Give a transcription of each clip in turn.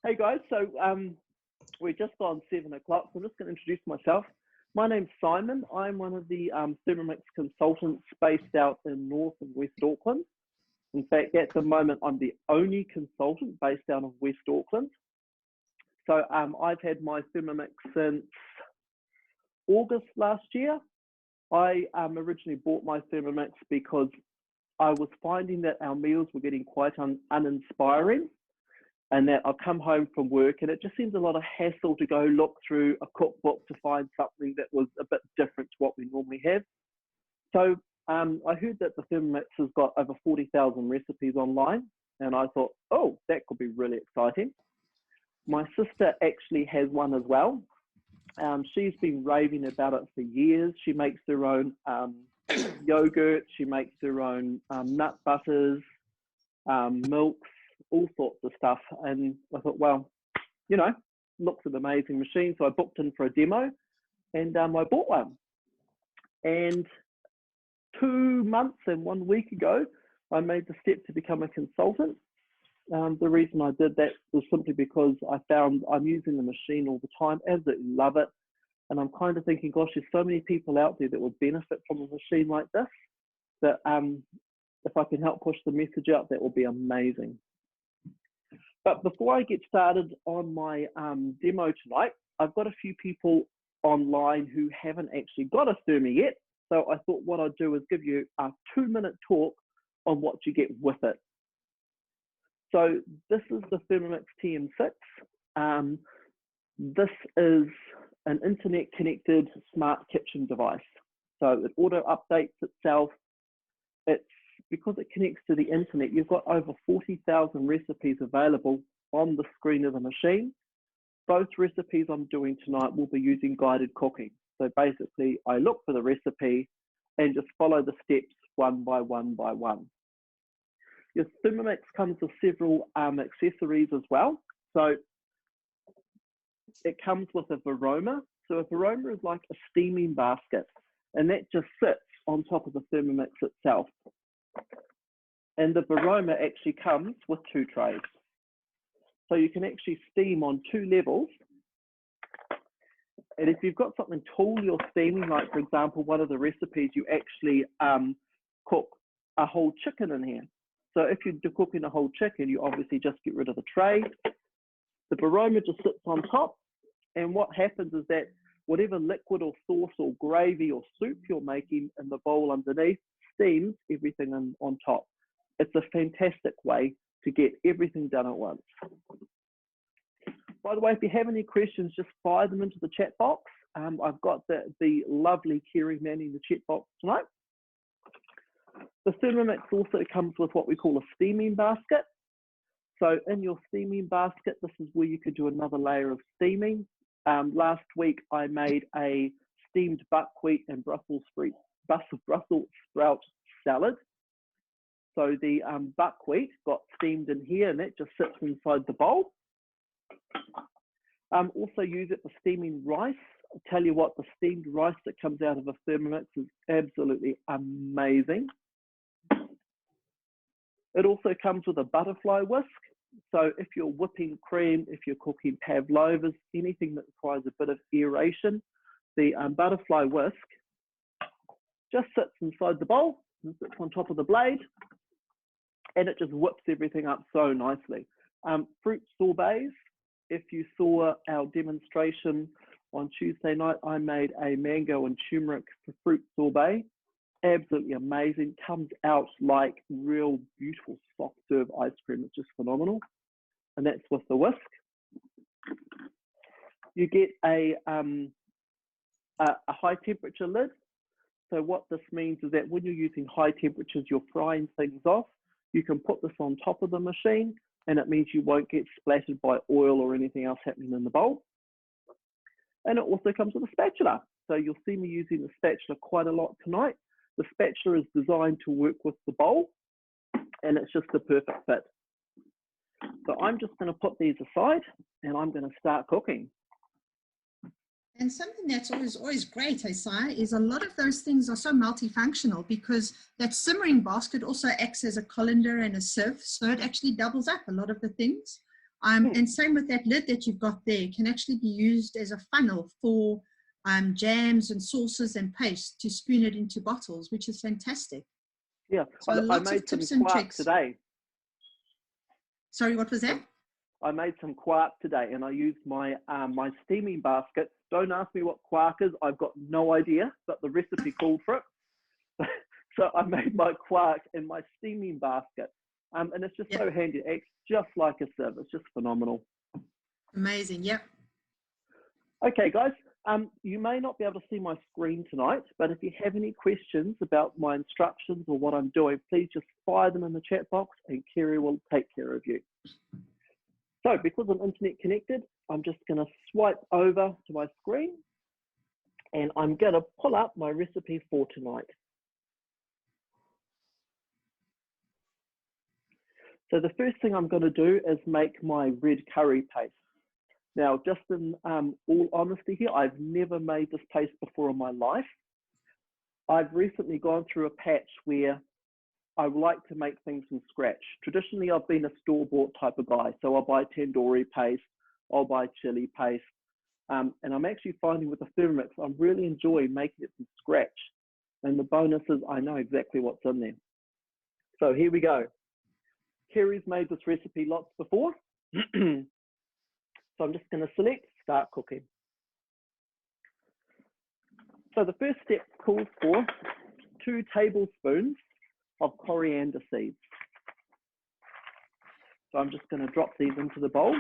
Hey guys, so we're just on 7 o'clock, so I'm just going to introduce myself. My name's Simon. I'm one of the Thermomix consultants based out in North and West Auckland. In fact, at the moment, I'm the only consultant based out of West Auckland. So I've had my Thermomix since August last year. I originally bought my Thermomix because I was finding that our meals were getting quite uninspiring, and that I'll come home from work and it just seems a lot of hassle to go look through a cookbook to find something that was a bit different to what we normally have. So I heard that the Thermomix has got over 40,000 recipes online, and I thought, oh, that could be really exciting. My sister actually has one as well. She's been raving about it for years. She makes her own yogurt, she makes her own nut butters, milks, all sorts of stuff. And I thought, well, you know, looks an amazing machine. So I booked in for a demo and I bought one. And 2 months and 1 week ago, I made the step to become a consultant. The reason I did that was simply because I found I'm using the machine all the time, absolutely love it. And I'm kind of thinking, gosh, there's so many people out there that would benefit from a machine like this, that if I can help push the message out, that will be amazing. But before I get started on my demo tonight, I've got a few people online who haven't actually got a Thermi yet. So I thought what I'd do is give you a 2-minute talk on what you get with it. So this is the Thermomix TM6. This is an internet connected smart kitchen device. So it auto updates itself. It's because it connects to the internet, you've got over 40,000 recipes available on the screen of the machine. Both recipes I'm doing tonight will be using guided cooking. So basically I look for the recipe and just follow the steps one by one by one. Your Thermomix comes with several accessories as well. So it comes with a varoma. So a varoma is like a steaming basket, and that just sits on top of the Thermomix itself. And the varoma actually comes with 2 trays. So you can actually steam on 2 levels. And if you've got something tall you're steaming, like for example, one of the recipes, you actually cook a whole chicken in here. So if you're cooking a whole chicken, you obviously just get rid of the tray. The varoma just sits on top. And what happens is that whatever liquid or sauce or gravy or soup you're making in the bowl underneath steams everything on top. It's a fantastic way to get everything done at once. By the way, if you have any questions, just fire them into the chat box. I've got the lovely Kerry manning the chat box tonight. The Thermomix also comes with what we call a steaming basket. So in your steaming basket, this is where you could do another layer of steaming. Last week, I made a steamed buckwheat and Brussels sprout salad. So the buckwheat got steamed in here, and that just sits inside the bowl. Also use it for steaming rice. I'll tell you what, the steamed rice that comes out of a Thermomix is absolutely amazing. It also comes with a butterfly whisk. So if you're whipping cream, if you're cooking pavlovas, anything that requires a bit of aeration, the butterfly whisk just sits inside the bowl and sits on top of the blade, and it just whips everything up so nicely. Fruit sorbets, if you saw our demonstration on Tuesday night, I made a mango and turmeric fruit sorbet. Absolutely amazing. Comes out like real beautiful soft serve ice cream. It's just phenomenal. And that's with the whisk. You get a high temperature lid. So what this means is that when you're using high temperatures, you're frying things off. You can put this on top of the machine, and it means you won't get splattered by oil or anything else happening in the bowl. And it also comes with a spatula. So you'll see me using the spatula quite a lot tonight. The spatula is designed to work with the bowl, and it's just the perfect fit. So I'm just going to put these aside, and I'm going to start cooking. And something that's always great, Si, is a lot of those things are so multifunctional, because that simmering basket also acts as a colander and a sieve, so it actually doubles up a lot of the things. And same with that lid that you've got there. It can actually be used as a funnel for jams and sauces and paste to spoon it into bottles, which is fantastic. Yeah, So I lots made of tips some and quark tricks. today. Sorry, what was that? I made some quark today, and I used my my steaming basket. Don't ask me what quark is. I've got no idea, but the recipe called for it. So I made my quark in my steaming basket, and it's just so handy. It's just like a sieve. It's just phenomenal. Amazing. Yep. Okay, guys. You may not be able to see my screen tonight, but if you have any questions about my instructions or what I'm doing, please just fire them in the chat box, and Kerry will take care of you. So because I'm internet connected, I'm just going to swipe over to my screen, and I'm going to pull up my recipe for tonight. So the first thing I'm going to do is make my red curry paste. Now, just in all honesty here, I've never made this paste before in my life. I've recently gone through a patch where I like to make things from scratch. Traditionally, I've been a store-bought type of guy. So I'll buy tandoori paste, I'll buy chili paste. And I'm actually finding with the Thermomix, I'm really enjoying making it from scratch. And the bonus is I know exactly what's in there. So here we go. Kerry's made this recipe lots before. So I'm just going to select start cooking. So the first step calls for 2 tablespoons of coriander seeds. So I'm just going to drop these into the bowl.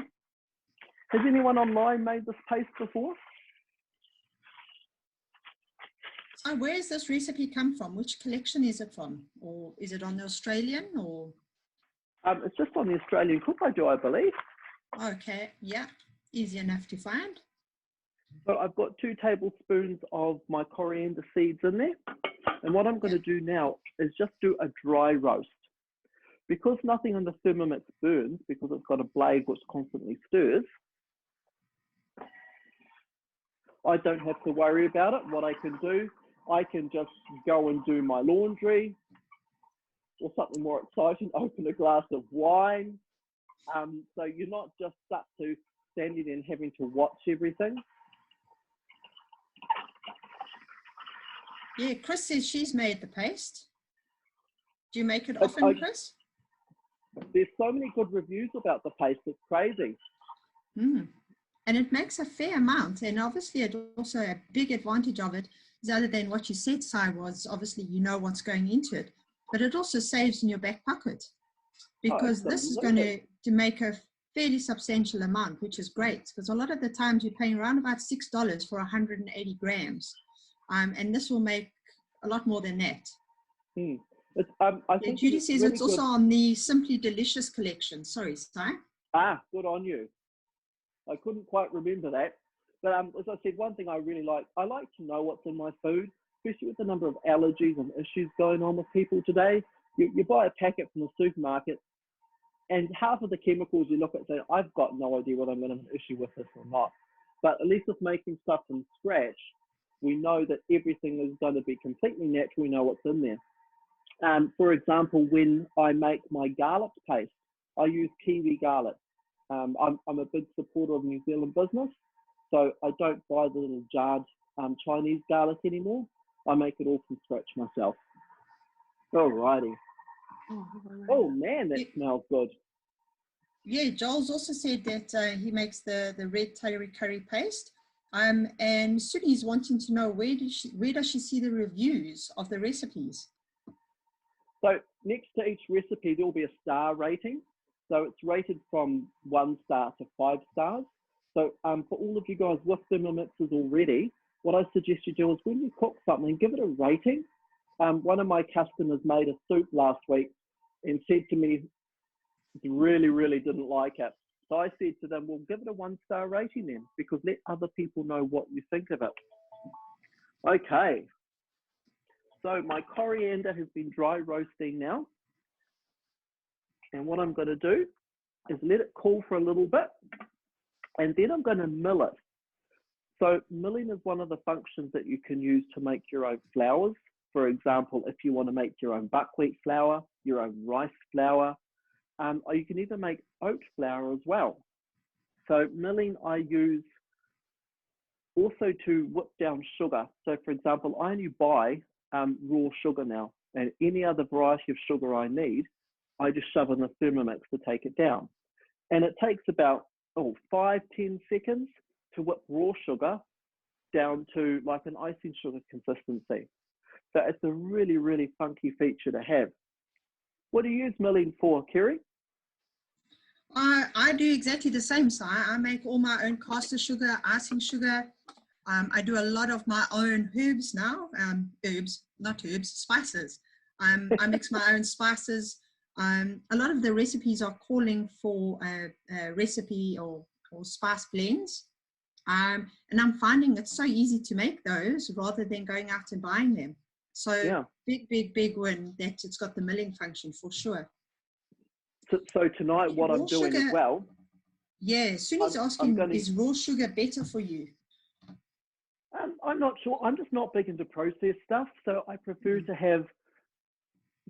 Has anyone online made this paste before? So where has this recipe come from? Which collection is it from? Or is it on the Australian or? It's just on the Australian Cook, I believe. Okay, yeah, easy enough to find. So I've got 2 tablespoons of my coriander seeds in there. And what I'm going to do now is just do a dry roast. Because nothing on the Thermomix burns, because it's got a blade which constantly stirs, I don't have to worry about it. What I can do, I can just go and do my laundry, or something more exciting, open a glass of wine. So you're not just stuck to standing and having to watch everything. Yeah, Chris says she's made the paste. Do you make it often, Chris? There's so many good reviews about the paste, it's crazy. And it makes a fair amount. And obviously, it also a big advantage of it is, other than what you said, Si, was obviously you know what's going into it, but it also saves in your back pocket, because this is going to make a fairly substantial amount, which is great, because a lot of the times you're paying around about $6 for 180 grams. And this will make a lot more than that. I think Judy says really it's also on the Simply Delicious collection. Sorry, Si. Good on you. I couldn't quite remember that. But as I said, one thing I really like, I like to know what's in my food, especially with the number of allergies and issues going on with people today. You buy a packet from the supermarket, and half of the chemicals you look at say, I've got no idea whether I'm going to have an issue with this or not. But at least with making stuff from scratch, we know that everything is going to be completely natural. We know what's in there. For example, when I make my garlic paste, I use kiwi garlic. I'm a big supporter of New Zealand business, so I don't buy the little jarred Chinese garlic anymore. I make it all from scratch myself. Alrighty. Oh man, that smells good. Yeah, Joel's also said that he makes the red curry paste. And Suni's wanting to know where does she see the reviews of the recipes? So next to each recipe, there will be a star rating. So it's rated from 1 star to 5 stars. So for all of you guys with Thermomixes already, what I suggest you do is when you cook something, give it a rating. One of my customers made a soup last week and said to me, really, really didn't like it. So I said to them, well, give it a 1-star rating then, because let other people know what you think of it. Okay. So my coriander has been dry roasting now. And what I'm going to do is let it cool for a little bit, and then I'm going to mill it. So milling is one of the functions that you can use to make your own flours. For example, if you want to make your own buckwheat flour, your own rice flour, or you can even make oat flour as well. So milling I use also to whip down sugar. So for example, I only buy raw sugar now, and any other variety of sugar I need, I just shove in the Thermomix to take it down. And it takes about 5-10 seconds to whip raw sugar down to like an icing sugar consistency. So it's a really, really funky feature to have. What do you use milling for, Kerry? I do exactly the same, Si. I make all my own caster sugar, icing sugar. I do a lot of my own herbs now. Spices. I mix my own spices. A lot of the recipes are calling for a recipe or spice blends. And I'm finding it's so easy to make those rather than going out and buying them. So yeah. big win that it's got the milling function for sure. So tonight what I'm doing sugar, as well. Yeah, Suni's asking, is raw sugar better for you? I'm not sure. I'm just not big into processed stuff. So I prefer to have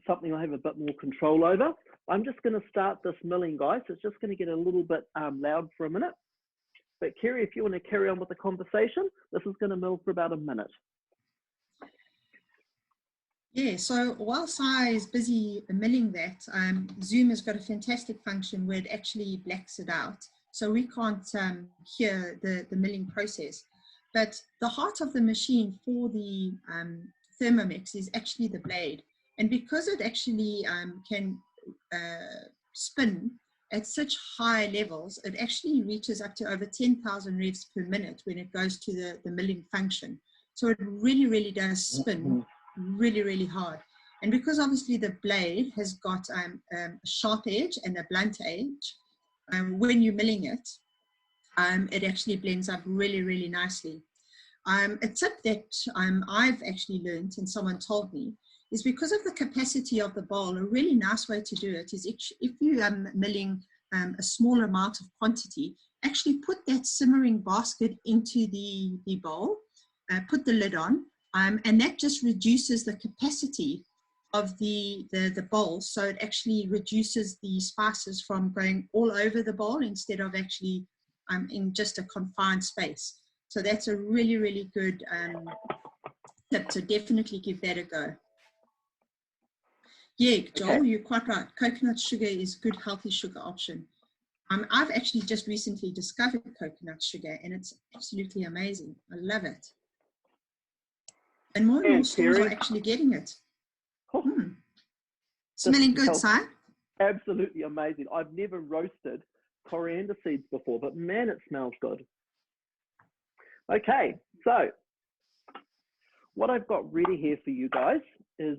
something I have a bit more control over. I'm just going to start this milling, guys. It's just going to get a little bit loud for a minute. But Kerry, if you want to carry on with the conversation, this is going to mill for about a minute. Yeah, so while Sai is busy milling that, Zoom has got a fantastic function where it actually blacks it out. So we can't hear the milling process. But the heart of the machine for the Thermomix is actually the blade. And because it actually can spin at such high levels, it actually reaches up to over 10,000 revs per minute when it goes to the milling function. So it really, really does spin really, really hard. And because obviously the blade has got a sharp edge and a blunt edge, when you're milling it, it actually blends up really, really nicely. A tip that I've actually learned and someone told me is because of the capacity of the bowl, a really nice way to do it is if you are milling a small amount of quantity, actually put that simmering basket into the bowl, put the lid on, and that just reduces the capacity of the bowl. So it actually reduces the spices from going all over the bowl instead of actually in just a confined space. So that's a really, really good tip. So definitely give that a go. Yeah, Joel, okay. You're quite right. Coconut sugar is a good, healthy sugar option. I've actually just recently discovered coconut sugar, and it's absolutely amazing. I love it. And more and more stores are actually getting it. Smelling good, Si? Absolutely amazing. I've never roasted coriander seeds before, but man, it smells good. Okay, so what I've got ready here for you guys is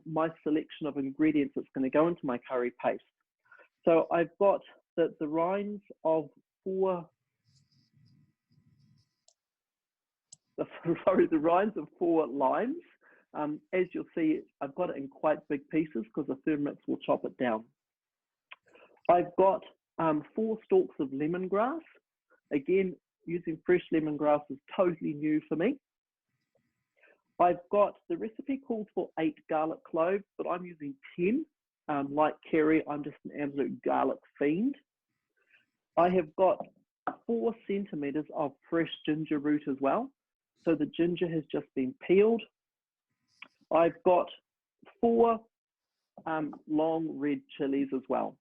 my selection of ingredients that's going to go into my curry paste. So I've got the rinds of four limes. As you'll see, I've got it in quite big pieces because the Thermomix will chop it down. I've got 4 stalks of lemongrass. Again, using fresh lemongrass is totally new for me. I've got, the recipe calls for 8 garlic cloves, but I'm using 10. Like Kerry, I'm just an absolute garlic fiend. I have got 4 centimeters of fresh ginger root as well. So the ginger has just been peeled. I've got 4 long red chilies as well.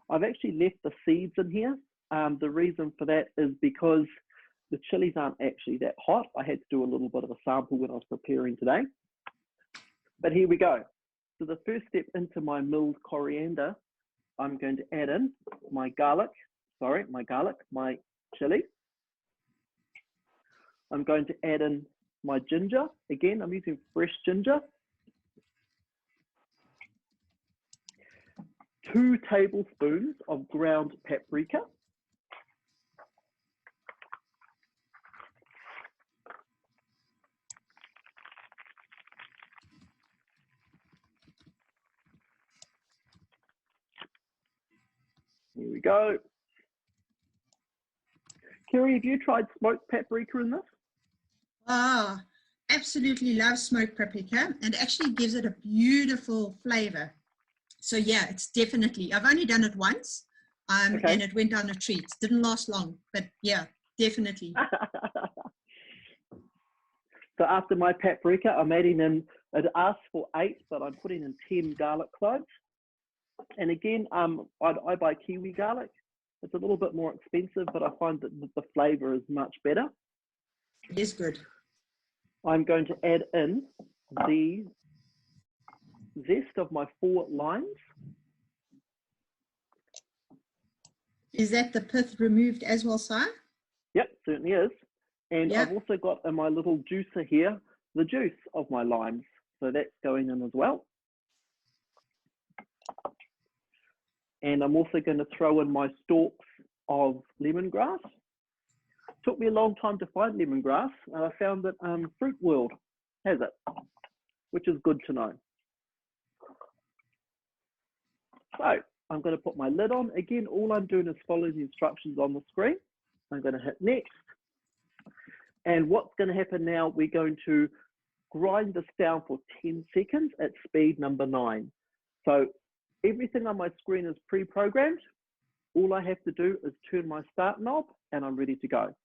I've actually left the seeds in here. The reason for that is because the chilies aren't actually that hot. I had to do a little bit of a sample when I was preparing today. But here we go. So the first step into my milled coriander, I'm going to add in my chili. I'm going to add in my ginger. Again, I'm using fresh ginger. 2 tablespoons of ground paprika. Here we go. Kerry, have you tried smoked paprika in this? Ah, absolutely love smoked paprika, and actually gives it a beautiful flavor. So yeah, it's definitely, I've only done it once, Okay. and it went down a treat. Didn't last long, but yeah, definitely. So after my paprika, I'm adding in, it asks for 8, but I'm putting in 10 garlic cloves. And again, I buy kiwi garlic. It's a little bit more expensive, but I find that the flavor is much better. It is good. I'm going to add in the zest of my 4 limes. Is that the pith removed as well, Si? Yep, certainly is. And Yep. I've also got in my little juicer here, the juice of my limes. So that's going in as well. And I'm also going to throw in my stalks of lemongrass. Took me a long time to find lemongrass, and I found that Fruit World has it, which is good to know. So I'm going to put my lid on. Again, all I'm doing is following the instructions on the screen. I'm going to hit next. And what's going to happen now, we're going to grind this down for 10 seconds at speed number 9. So everything on my screen is pre-programmed. All I have to do is turn my start knob and I'm ready to go.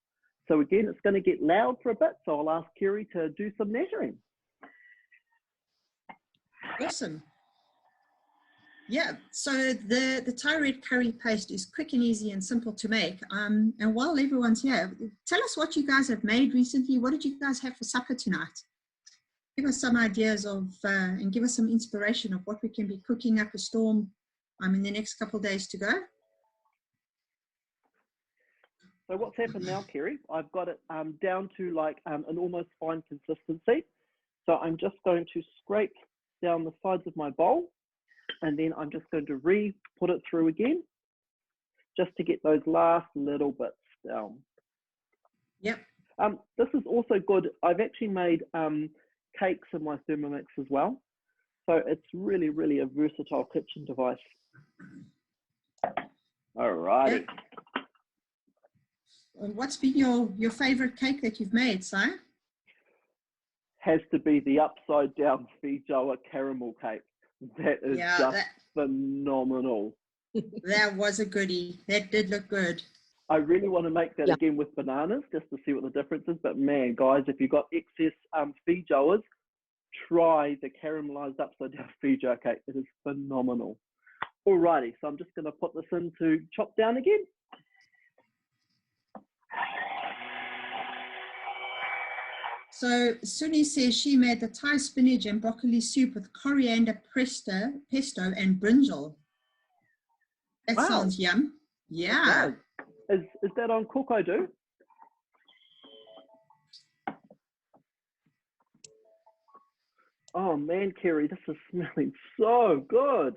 So again, it's going to get loud for a bit, so I'll ask Kerry to do some measuring. Awesome. Yeah, so the Thai red curry paste is quick and easy and simple to make. And while everyone's here, tell us what you guys have made recently. What did you guys have for supper tonight? Give us some ideas of, and give us some inspiration of what we can be cooking up a storm in the next couple of days to go. So what's happened now, Kerry, I've got it down to like an almost fine consistency. So I'm just going to scrape down the sides of my bowl, and then I'm just going to put it through again, just to get those last little bits down. Yep. This is also good. I've actually made cakes in my Thermomix as well. So it's really, really a versatile kitchen device. All righty. Yep. What's been your favorite cake that you've made, Si? Has to be the upside down feijoa caramel cake. That is phenomenal. That was a goodie. That did look good. I really want to make that again with bananas just to see what the difference is. But man, guys, if you've got excess feijoas, try the caramelized upside down feijoa cake. It is phenomenal. Alrighty, so I'm just going to put this into chop down again. So Suni says she made the Thai spinach and broccoli soup with coriander pesto and brinjal. That sounds yum. Yeah. Is that on Cook I Do? Oh man, Kerry, this is smelling so good.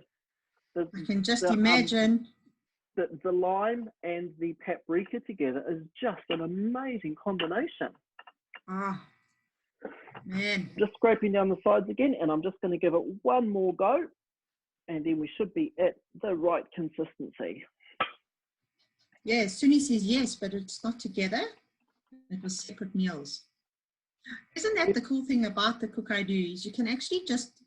I can just imagine. The lime and the paprika together is just an amazing combination. Oh, man. Just scraping down the sides again, and I'm just going to give it one more go, and then we should be at the right consistency. Yeah, Suni says yes, but it's not together. It was separate meals. Isn't that the cool thing about the Cook I Do is you can actually just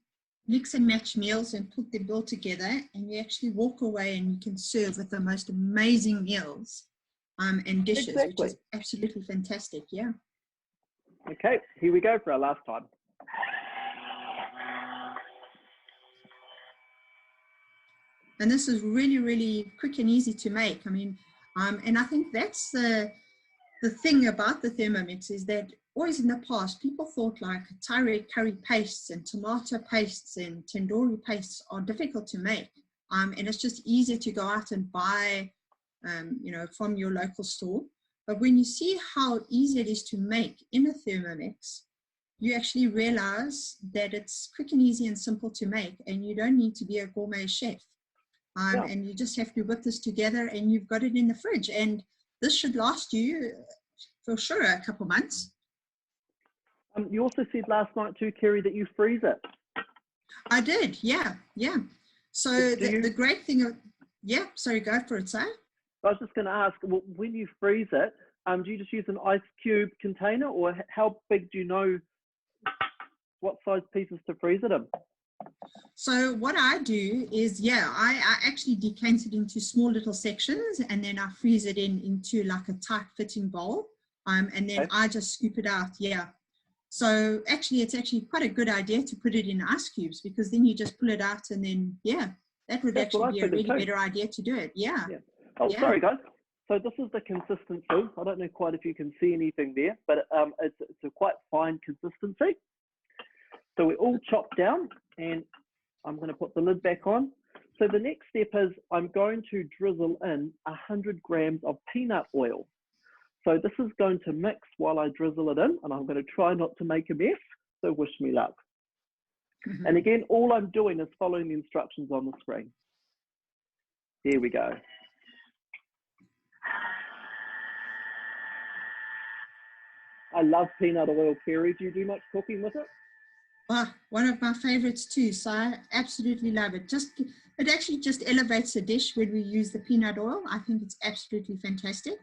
mix and match meals and put them all together, and you actually walk away and you can serve with the most amazing meals and dishes, which is absolutely fantastic. Yeah. Okay, here we go for our last time. And this is really, really quick and easy to make. I mean, and I think that's the thing about the Thermomix is that always in the past, people thought like Thai red curry pastes and tomato pastes and tandoori pastes are difficult to make. And it's just easier to go out and buy, from your local store. But when you see how easy it is to make in a Thermomix, you actually realize that it's quick and easy and simple to make, and you don't need to be a gourmet chef. And you just have to whip this together and you've got it in the fridge. And this should last you for sure a couple months. You also said last night too, Kerry, that you freeze it. I did, yeah. So the great thing, sorry, go for it, Si. I was just going to ask, well, when you freeze it, do you just use an ice cube container, or how big do you know what size pieces to freeze it in? So what I do is, I actually decant it into small little sections, and then I freeze it into like a tight fitting bowl. And then Okay. I just scoop it out. Yeah. So actually, it's actually quite a good idea to put it in ice cubes, because then you just pull it out and then, that would That's what actually I be a figured really too. better idea to do it. Yeah. Yeah. Oh, Yeah. sorry, guys. So this is the consistency. I don't know quite if you can see anything there, but it's a quite fine consistency. So we're all chopped down, and I'm going to put the lid back on. So the next step is I'm going to drizzle in 100 grams of peanut oil. So this is going to mix while I drizzle it in, and I'm going to try not to make a mess. So wish me luck. Mm-hmm. And again, all I'm doing is following the instructions on the screen. There we go. I love peanut oil, Kerry. Do you do much cooking with it? One of my favorites too. So I absolutely love it. It actually just elevates a dish when we use the peanut oil. I think it's absolutely fantastic.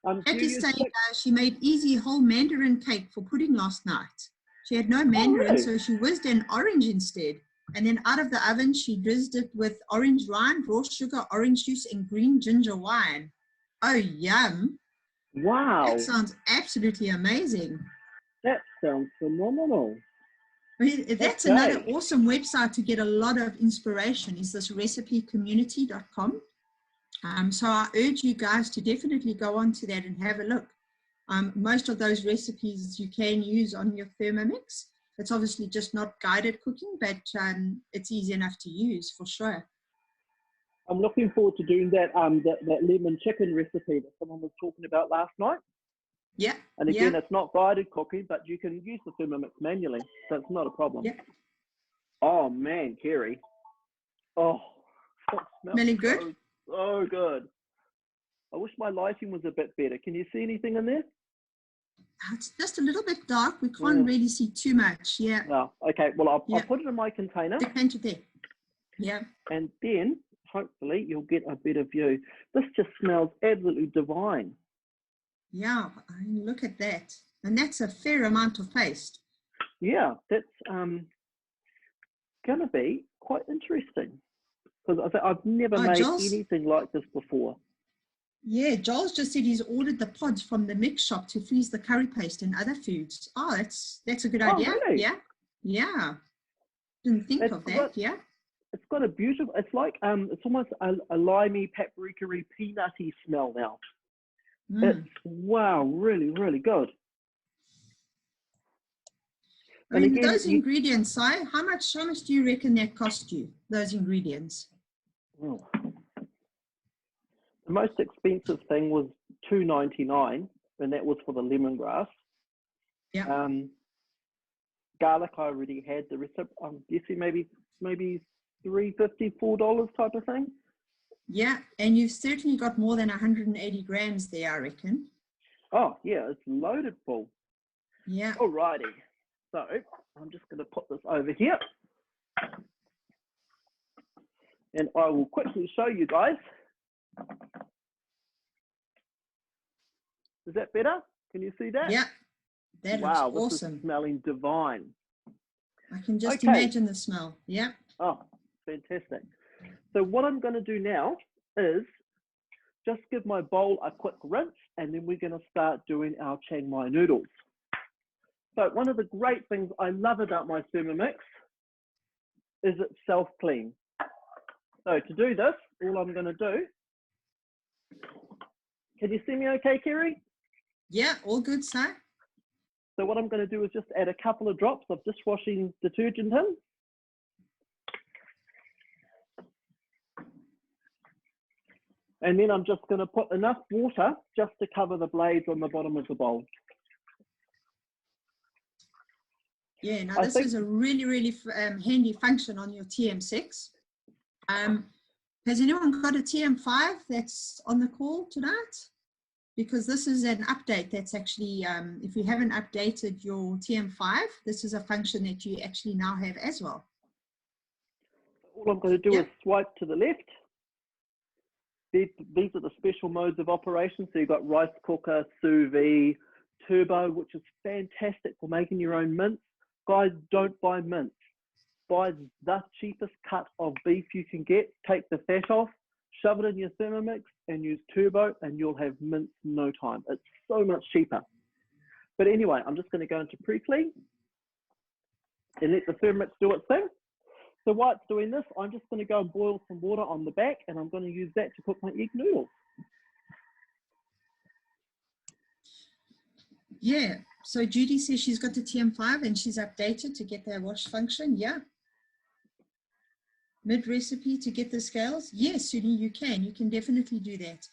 I have to say, she made easy whole mandarin cake for pudding last night. She had no mandarin, really? so she whizzed an orange instead. And then out of the oven, she drizzled it with orange rind, raw sugar, orange juice, and green ginger wine. Oh, yum. Wow. That sounds absolutely amazing. That sounds phenomenal. I mean, that's another awesome website to get a lot of inspiration, is this recipecommunity.com. So I urge you guys to definitely go onto that and have a look. Most of those recipes you can use on your Thermomix. It's obviously just not guided cooking, but it's easy enough to use for sure. I'm looking forward to doing that lemon chicken recipe that someone was talking about last night. Yeah. And again, it's not guided cooking, but you can use the Thermomix manually, so it's not a problem. Yeah. Oh man, Kerry. Oh, it smelling good. So good. I wish my lighting was a bit better. Can you see anything in there? It's just a little bit dark. We can't really see too much. Yeah. No. Okay. Well, I'll put it in my container. Decanter there. Yeah. And then hopefully you'll get a better view. This just smells absolutely divine. Yeah. I mean, look at that. And that's a fair amount of paste. Yeah. That's going to be quite interesting, because I've never made anything like this before. Yeah, Joel's just said he's ordered the pods from the mix shop to freeze the curry paste and other foods. Oh, that's a good idea. Really? Yeah. Didn't think of that. It's got a beautiful. It's like it's almost a limey, paprika-y, peanutty smell now. It's really, really good. I mean, again, those ingredients, Si, how much do you reckon that cost you? Those ingredients. Oh. The most expensive thing was $2.99, and that was for the lemongrass. Yeah. Garlic, I already had. The recipe, I'm guessing maybe $3.50, $4 type of thing. Yeah, and you've certainly got more than 180 grams there, I reckon. Oh yeah, it's loaded full. Yeah. Alrighty. So I'm just going to put this over here, and I will quickly show you guys. Is that better? Can you see that? Yeah, that looks awesome. This is smelling divine. I can just imagine the smell. Yeah. Oh, fantastic. So what I'm going to do now is just give my bowl a quick rinse, and then we're going to start doing our Chiang Mai noodles. So one of the great things I love about my Thermomix is it's self-clean. So to do this, all I'm going to do, can you see me okay, Kerry? Yeah, all good, sir. So what I'm going to do is just add a couple of drops of dishwashing detergent in. And then I'm just going to put enough water just to cover the blades on the bottom of the bowl. Yeah, now this is a really, really handy function on your TM6. Has anyone got a TM5 that's on the call tonight? Because this is an update that's actually, if you haven't updated your TM5, this is a function that you actually now have as well. All I'm going to do is swipe to the left. These are the special modes of operation. So you've got rice cooker, sous vide, turbo, which is fantastic for making your own mince. Guys, don't buy mince. buy the cheapest cut of beef you can get, take the fat off, shove it in your Thermomix and use turbo and you'll have mince no time. It's so much cheaper. But anyway, I'm just going to go into pre-clean and let the Thermomix do its thing. So while it's doing this, I'm just going to go and boil some water on the back and I'm going to use that to cook my egg noodles. Yeah, so Judy says she's got the TM5 and she's updated to get their wash function. Yeah. Mid recipe to get the scales. Yes, Suni, you can definitely do that.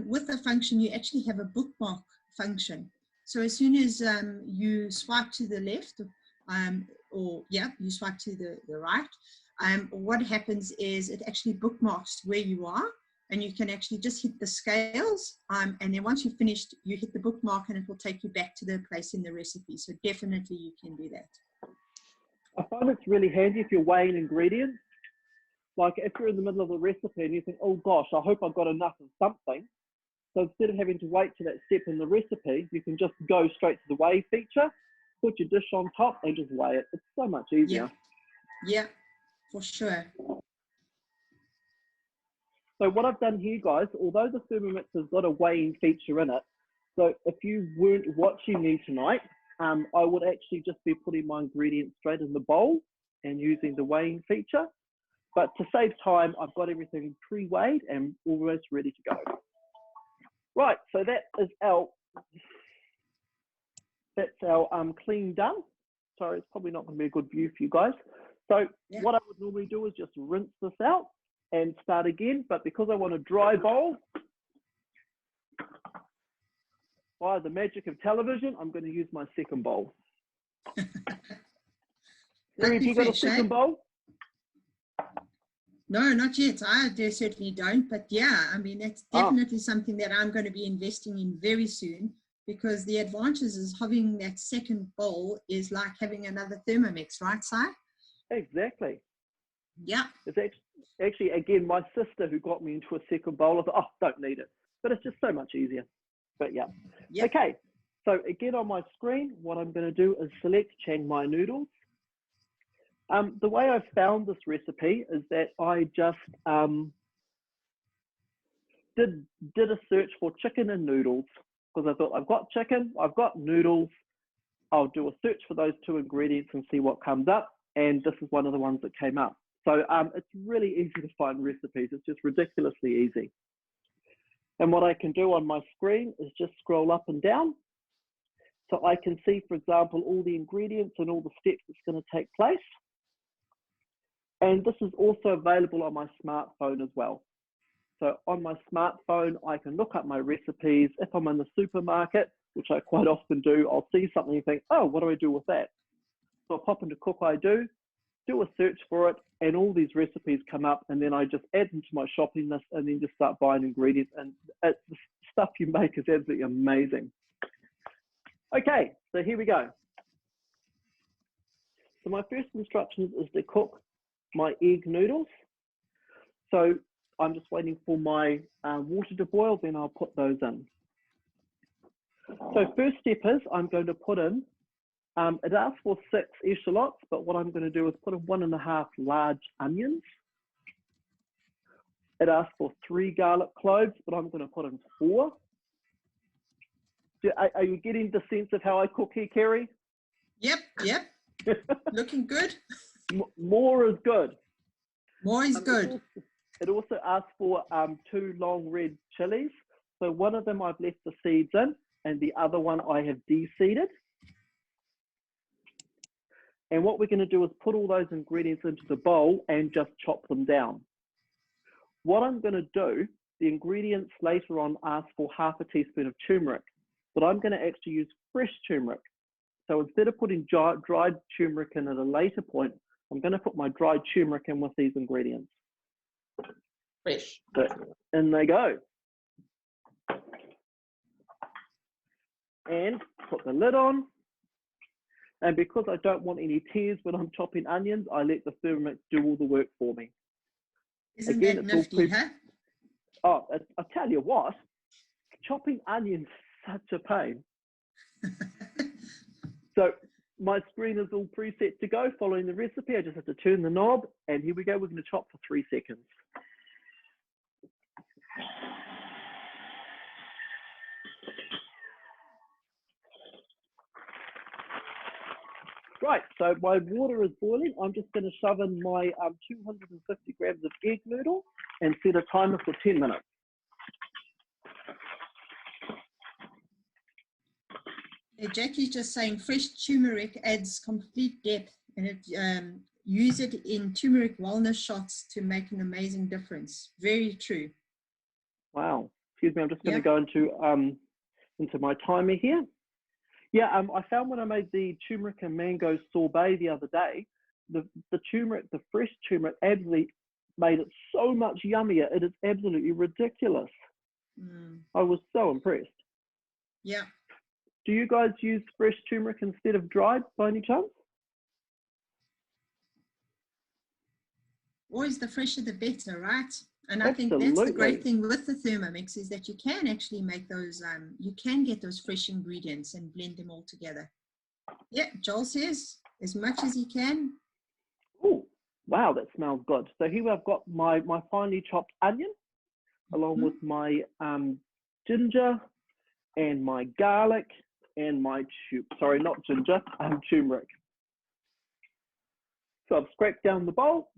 With the function, you actually have a bookmark function. So as soon as you swipe to the left, you swipe to the right, what happens is it actually bookmarks where you are, and you can actually just hit the scales, and then once you've finished, you hit the bookmark and it will take you back to the place in the recipe. So definitely you can do that. I find it's really handy if you're weighing ingredients. Like if you're in the middle of a recipe and you think, oh gosh, I hope I've got enough of something. So instead of having to wait to that step in the recipe, you can just go straight to the weigh feature, put your dish on top and just weigh it. It's so much easier. Yeah, for sure. So what I've done here, guys, although the Thermomix has got a weighing feature in it, so if you weren't watching me tonight, I would actually just be putting my ingredients straight in the bowl and using the weighing feature. But to save time, I've got everything pre-weighed and almost ready to go. Right, so that's our clean done. Sorry, it's probably not going to be a good view for you guys. So what I would normally do is just rinse this out and start again. But because I want a dry bowl, by the magic of television, I'm going to use my second bowl. Have you got a second bowl? No, not yet. I certainly don't. But yeah, I mean, it's definitely something that I'm going to be investing in very soon, because the advantages of having that second bowl is like having another Thermomix, right, Si? Exactly. Yeah. It's actually, again, my sister who got me into a second bowl. I thought, oh, don't need it. But it's just so much easier. But yeah. Yep. Okay. So again, on my screen, what I'm going to do is select Chiang Mai noodles. The way I found this recipe is that I just did a search for chicken and noodles, because I thought I've got chicken, I've got noodles, I'll do a search for those two ingredients and see what comes up, and this is one of the ones that came up. So it's really easy to find recipes. It's just ridiculously easy. And what I can do on my screen is just scroll up and down. So I can see, for example, all the ingredients and all the steps that's going to take place. And this is also available on my smartphone as well. So on my smartphone, I can look up my recipes. If I'm in the supermarket, which I quite often do, I'll see something and think, oh, what do I do with that? So I'll pop into Cook I Do a search for it, and all these recipes come up, and then I just add them to my shopping list and then just start buying ingredients. And the stuff you make is absolutely amazing. Okay, so here we go. So my first instructions is to cook my egg noodles. So I'm just waiting for my water to boil, then I'll put those in. So first step is I'm going to put in, it asks for 6 eschalots, but what I'm going to do is put in 1.5 large onions. It asks for 3 garlic cloves, but I'm going to put in 4. Are you getting the sense of how I cook here, Kerry? Yep. Looking good. More is good. More is good. It also asks for 2 long red chilies. So one of them I've left the seeds in, and the other one I have de-seeded. And what we're going to do is put all those ingredients into the bowl and just chop them down. What I'm going to do, the ingredients later on ask for 1/2 teaspoon of turmeric, but I'm going to actually use fresh turmeric. So instead of putting dried turmeric in at a later point, I'm going to put my dried turmeric in with these ingredients. Fresh. So in they go. And put the lid on. And because I don't want any tears when I'm chopping onions, I let the Thermomix do all the work for me. Isn't that nifty, huh? Oh, I tell you what, chopping onions is such a pain. So my screen is all preset to go following the recipe. I just have to turn the knob, and here we go. We're going to chop for 3 seconds. Right, so my water is boiling. I'm just going to shove in my 250 grams of egg noodle and set a timer for 10 minutes. Yeah, Jackie's just saying fresh turmeric adds complete depth, and it use it in turmeric wellness shots to make an amazing difference. Very true. Wow. Excuse me, I'm just going to go into my timer here. Yeah, I found when I made the turmeric and mango sorbet the other day, the turmeric, the fresh turmeric, absolutely made it so much yummier. It is absolutely ridiculous. I was so impressed. Yeah. Do you guys use fresh turmeric instead of dried by any chance? Always the fresher the better, right? And I Absolutely. think that's the great thing with the Thermomix is that you can actually make those, you can get those fresh ingredients and blend them all together. Yeah, Joel says as much as you can. Oh, wow, that smells good. So here I've got my finely chopped onion along with my ginger and my garlic and my, sorry, not ginger, turmeric. So I've scraped down the bowl,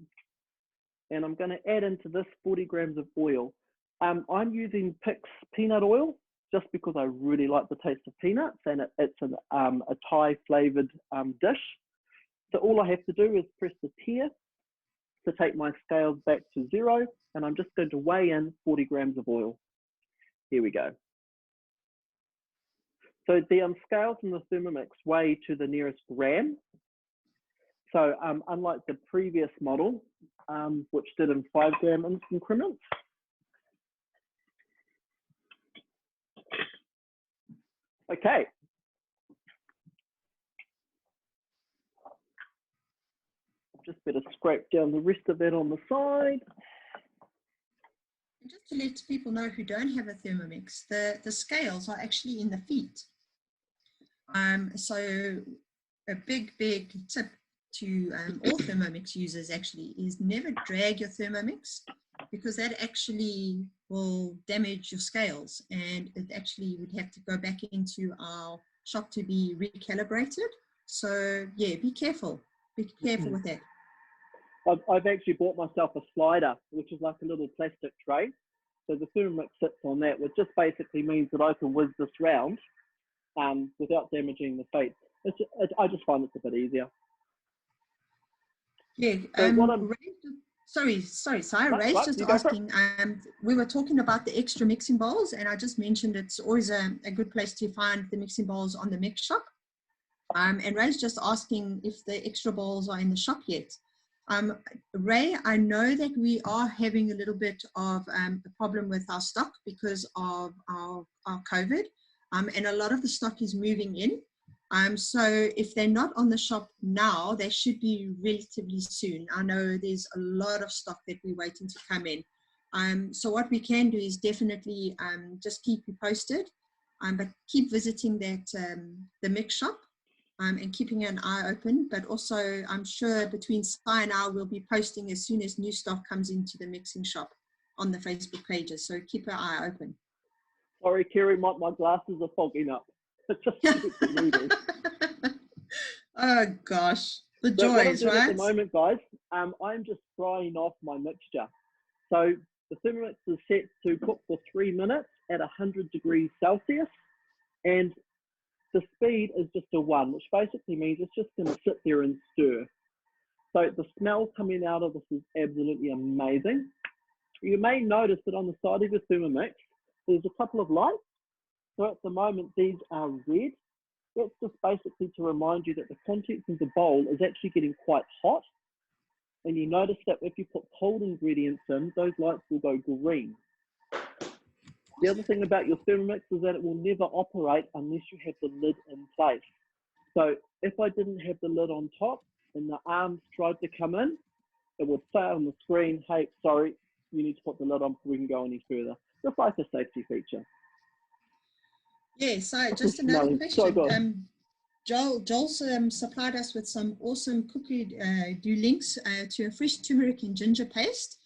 and I'm going to add into this 40 grams of oil. I'm using Pix peanut oil just because I really like the taste of peanuts, and it's a Thai flavored dish. So all I have to do is press the tear to take my scales back to 0, and I'm just going to weigh in 40 grams of oil. Here we go. So the scales in the Thermomix weigh to the nearest gram. So unlike the previous model, which did in 5 gram increments. Okay. Just better scrape down the rest of that on the side. And just to let people know who don't have a Thermomix, the scales are actually in the feet. So a big tip to all Thermomix users actually is never drag your Thermomix, because that actually will damage your scales, and it actually would have to go back into our shop to be recalibrated. So yeah, be careful with that. I've actually bought myself a slider, which is like a little plastic tray. So the Thermomix sits on that, which just basically means that I can whiz this round without damaging the feet. I just find it's a bit easier. Yeah. So Ray's just asking, we were talking about the extra mixing bowls, and I just mentioned it's always a good place to find the mixing bowls on the mix shop. And Ray's just asking if the extra bowls are in the shop yet. Ray, I know that we are having a little bit of a problem with our stock because of our COVID, and a lot of the stock is moving in. So if they're not on the shop now, they should be relatively soon. I know there's a lot of stock that we're waiting to come in. So what we can do is definitely just keep you posted, but keep visiting that the mix shop and keeping an eye open. But also, I'm sure between Sai and I, we'll be posting as soon as new stock comes into the mixing shop on the Facebook pages. So keep an eye open. Sorry, Kerry, my glasses are fogging up. Oh gosh, the joys, what I'm doing right? at the moment, guys, I'm just frying off my mixture. So the Thermomix is set to cook for 3 minutes at 100 degrees Celsius, and the speed is just a 1, which basically means it's just going to sit there and stir. So the smell coming out of this is absolutely amazing. You may notice that on the side of your Thermomix, there's a couple of lights. So at the moment, these are red. That's just basically to remind you that the contents of the bowl is actually getting quite hot. And you notice that if you put cold ingredients in, those lights will go green. The other thing about your Thermomix is that it will never operate unless you have the lid in place. So if I didn't have the lid on top and the arms tried to come in, it would say on the screen, hey, sorry, you need to put the lid on before we can go any further. Just like a safety feature. Yeah, so just another question. Joel's supplied us with some awesome cookie do links to a fresh turmeric and ginger paste.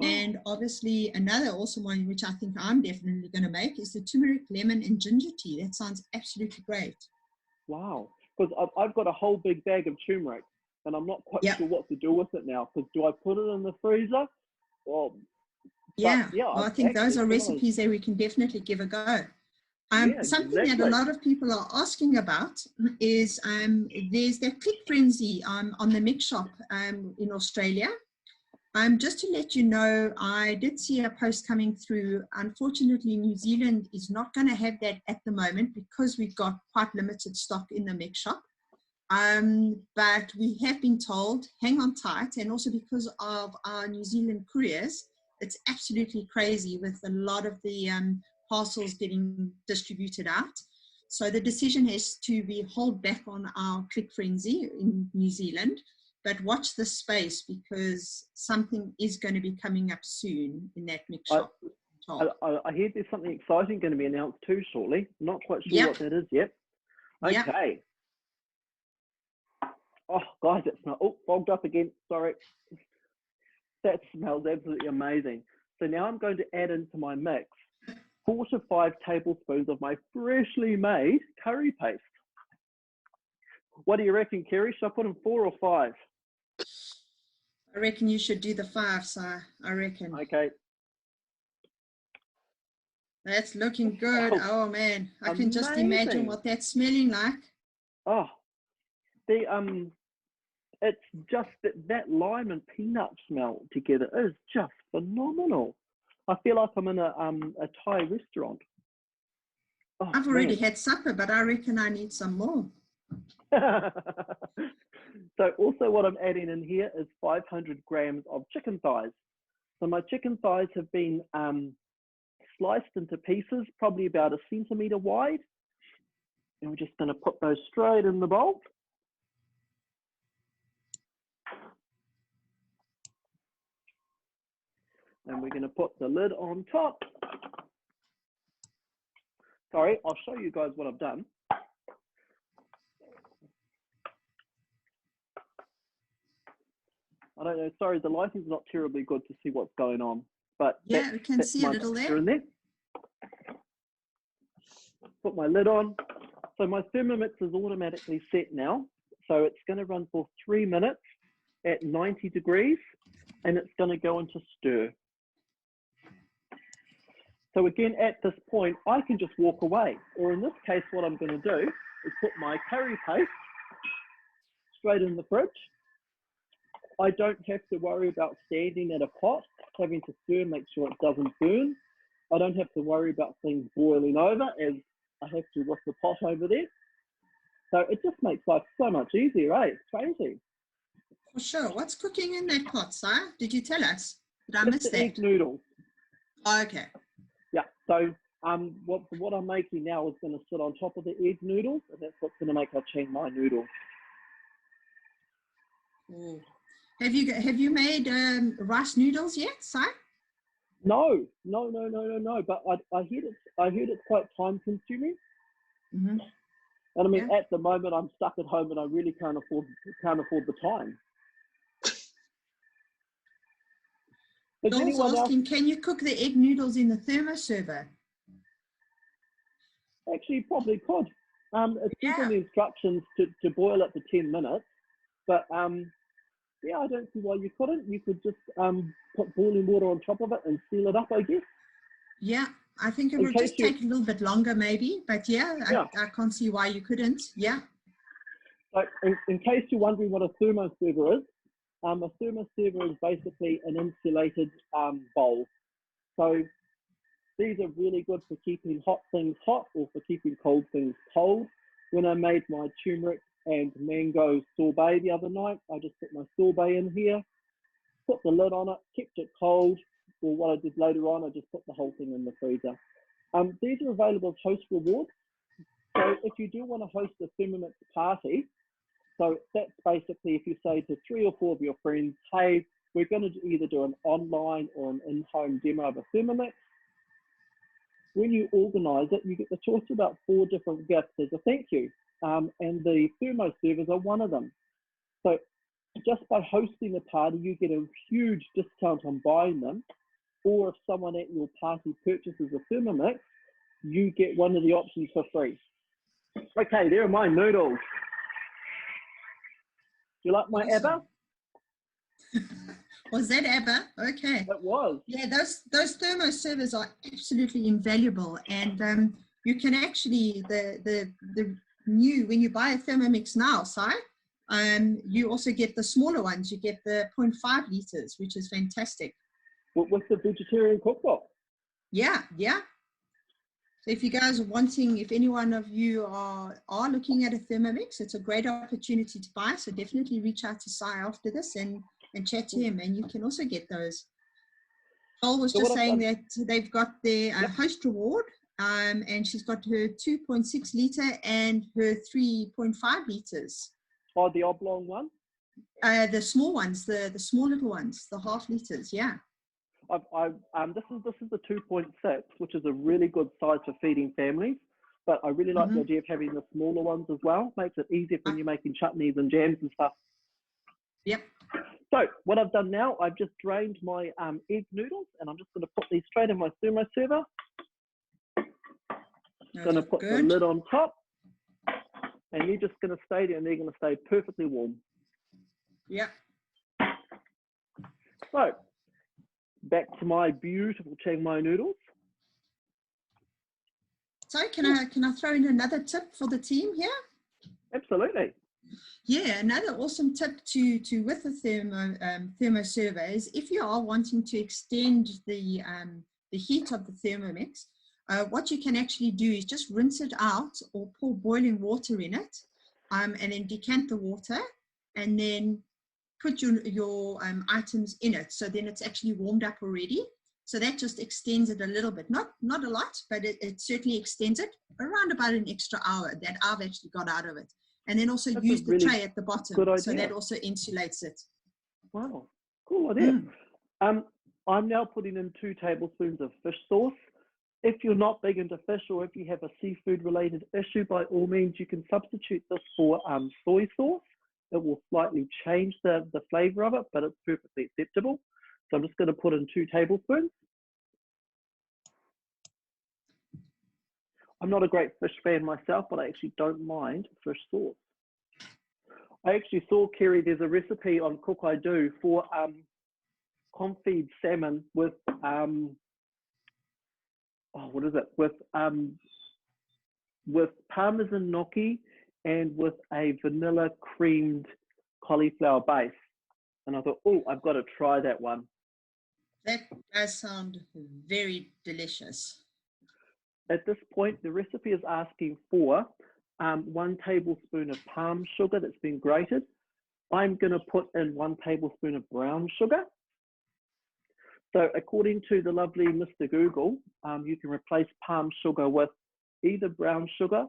Oh. And obviously another awesome one, which I think I'm definitely going to make, is the turmeric, lemon and ginger tea. That sounds absolutely great. Wow. Because I've got a whole big bag of turmeric and I'm not quite sure what to do with it now. Because do I put it in the freezer? Well, yeah, well, I think those are recipes that we can definitely give a go. Something that a lot of people are asking about is there's that click frenzy on the mix shop in Australia. Just to let you know, I did see a post coming through. Unfortunately, New Zealand is not going to have that at the moment because we've got quite limited stock in the mix shop. But we have been told, hang on tight, and also because of our New Zealand couriers, it's absolutely crazy with a lot of the parcels getting distributed out. So the decision has to be hold back on our click frenzy in New Zealand, but watch the space because something is going to be coming up soon in that mix shop. I hear there's something exciting going to be announced too shortly. I'm not quite sure what that is yet. Okay. Yep. Oh, guys, it smells. Oh, fogged up again. Sorry. That smells absolutely amazing. So now I'm going to add into my mix 4 to 5 tablespoons of my freshly made curry paste. What do you reckon, Kerry? Should I put in 4 or 5? I reckon you should do the 5, Si. I reckon. Okay. That's looking good. Oh man, I can just imagine what that's smelling like. Oh, it's just that lime and peanut smell together is just phenomenal. I feel like I'm in a Thai restaurant. Oh, I've already had supper, but I reckon I need some more. So also what I'm adding in here is 500 grams of chicken thighs. So my chicken thighs have been sliced into pieces, probably about 1 centimeter wide. And we're just going to put those straight in the bowl. And we're going to put the lid on top. Sorry, I'll show you guys what I've done. I don't know, sorry, the lighting's not terribly good to see what's going on. But yeah, we can see a little there. In there. Put my lid on. So my Thermomix is automatically set now. So it's going to run for 3 minutes at 90 degrees and it's going to go into stir. So again, at this point, I can just walk away. Or in this case, what I'm going to do is put my curry paste straight in the fridge. I don't have to worry about standing at a pot, having to stir, make sure it doesn't burn. I don't have to worry about things boiling over as I have to with the pot over there. So it just makes life so much easier, eh? It's crazy. For sure. What's cooking in that pot, Si? Did you tell us? Did I miss that? Egg noodles. Oh, okay. Yeah, so what I'm making now is going to sit on top of the egg noodles, and that's what's going to make our Chiang Mai noodles. Ooh. Have you made rice noodles yet, Si? No. But I heard it's quite time consuming. Mm-hmm. And I mean, at the moment, I'm stuck at home, and I really can't afford the time. Joel's asking, can you cook the egg noodles in the thermoserver? Actually, probably could. It's given the instructions to boil it for 10 minutes, but yeah, I don't see why you couldn't. You could just put boiling water on top of it and seal it up, I guess. Yeah, I think it will just take a little bit longer maybe, but I can't see why you couldn't. Yeah. So in case you're wondering what a thermoserver is, a thermoserver is basically an insulated bowl. So these are really good for keeping hot things hot or for keeping cold things cold. When I made my turmeric and mango sorbet the other night, I just put my sorbet in here, put the lid on it, kept it cold, or what I did later on, I just put the whole thing in the freezer. These are available as host rewards. So if you do want to host a Thermomix party, so that's basically if you say to 3 or 4 of your friends, hey, we're going to either do an online or an in-home demo of a Thermomix. When you organize it, you get the choice of about 4 different gifts as a thank you. and the thermo servers are one of them. So just by hosting a party, you get a huge discount on buying them. Or if someone at your party purchases a Thermomix, you get one of the options for free. Okay, there are my noodles. Do you like my Awesome. ABBA? Was that ABBA? Okay. It was. Yeah, those thermo servers are absolutely invaluable, and you can actually the new, when you buy a Thermomix now, you also get the smaller ones. You get the 0.5 liters, which is fantastic. With the vegetarian cookbook. Yeah, yeah. So if you guys are wanting, if any one of you are looking at a Thermomix, it's a great opportunity to buy. So definitely reach out to Sai after this and chat to him, and you can also get those. Joel was just saying that they've got their host reward, and she's got her 2.6 liter and her 3.5 liters. Oh, the oblong one? The small ones, the small little ones, the half liters, yeah. This is the 2.6, which is a really good size for feeding families. But I really like the idea of having the smaller ones as well. Makes it easier when you're making chutneys and jams and stuff. Yep. So what I've done now, I've just drained my egg noodles, and I'm just going to put these straight in my thermo server. Going to put the lid on top, and you're just going to stay there, and they're going to stay perfectly warm. Yep. So back to my beautiful Chiang Mai noodles. So can I throw in another tip for the team here? Absolutely. Yeah, another awesome tip to with the thermo server is if you are wanting to extend the heat of the Thermomix, what you can actually do is just rinse it out or pour boiling water in it, and then decant the water, and then put your items in it. So then it's actually warmed up already. So that just extends it a little bit, not a lot, but it certainly extends it around about an extra hour that I've actually got out of it. And then also use the tray at the bottom, so that also insulates it. Wow, cool idea. I'm now putting in 2 tablespoons of fish sauce. If you're not big into fish, or if you have a seafood related issue, by all means, you can substitute this for soy sauce. It will slightly change the flavor of it, but it's perfectly acceptable. So I'm just going to put in 2 tablespoons. I'm not a great fish fan myself, but I actually don't mind fish sauce. I actually saw, Kerry, there's a recipe on Cook I Do for confit salmon with, what is it? With Parmesan gnocchi and with a vanilla creamed cauliflower base. And I thought, oh, I've got to try that one. That does sound very delicious. At this point, the recipe is asking for 1 tablespoon of palm sugar that's been grated. I'm going to put in 1 tablespoon of brown sugar. So according to the lovely Mr. Google, you can replace palm sugar with either brown sugar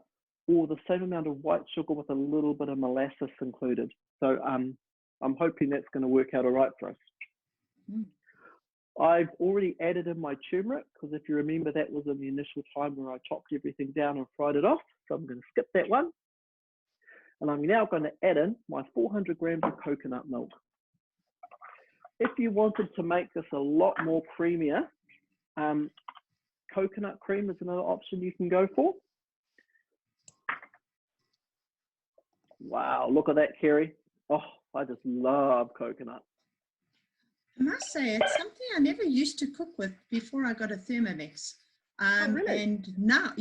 or the same amount of white sugar with a little bit of molasses included. So I'm hoping that's going to work out all right for us. I've already added in my turmeric, because if you remember, that was in the initial time where I chopped everything down and fried it off. So I'm going to skip that one. And I'm now going to add in my 400 grams of coconut milk. If you wanted to make this a lot more creamier, coconut cream is another option you can go for. Wow, look at that, Kerry. Oh, I just love coconut. I must say, it's something I never used to cook with before I got a Thermomix. Really? And now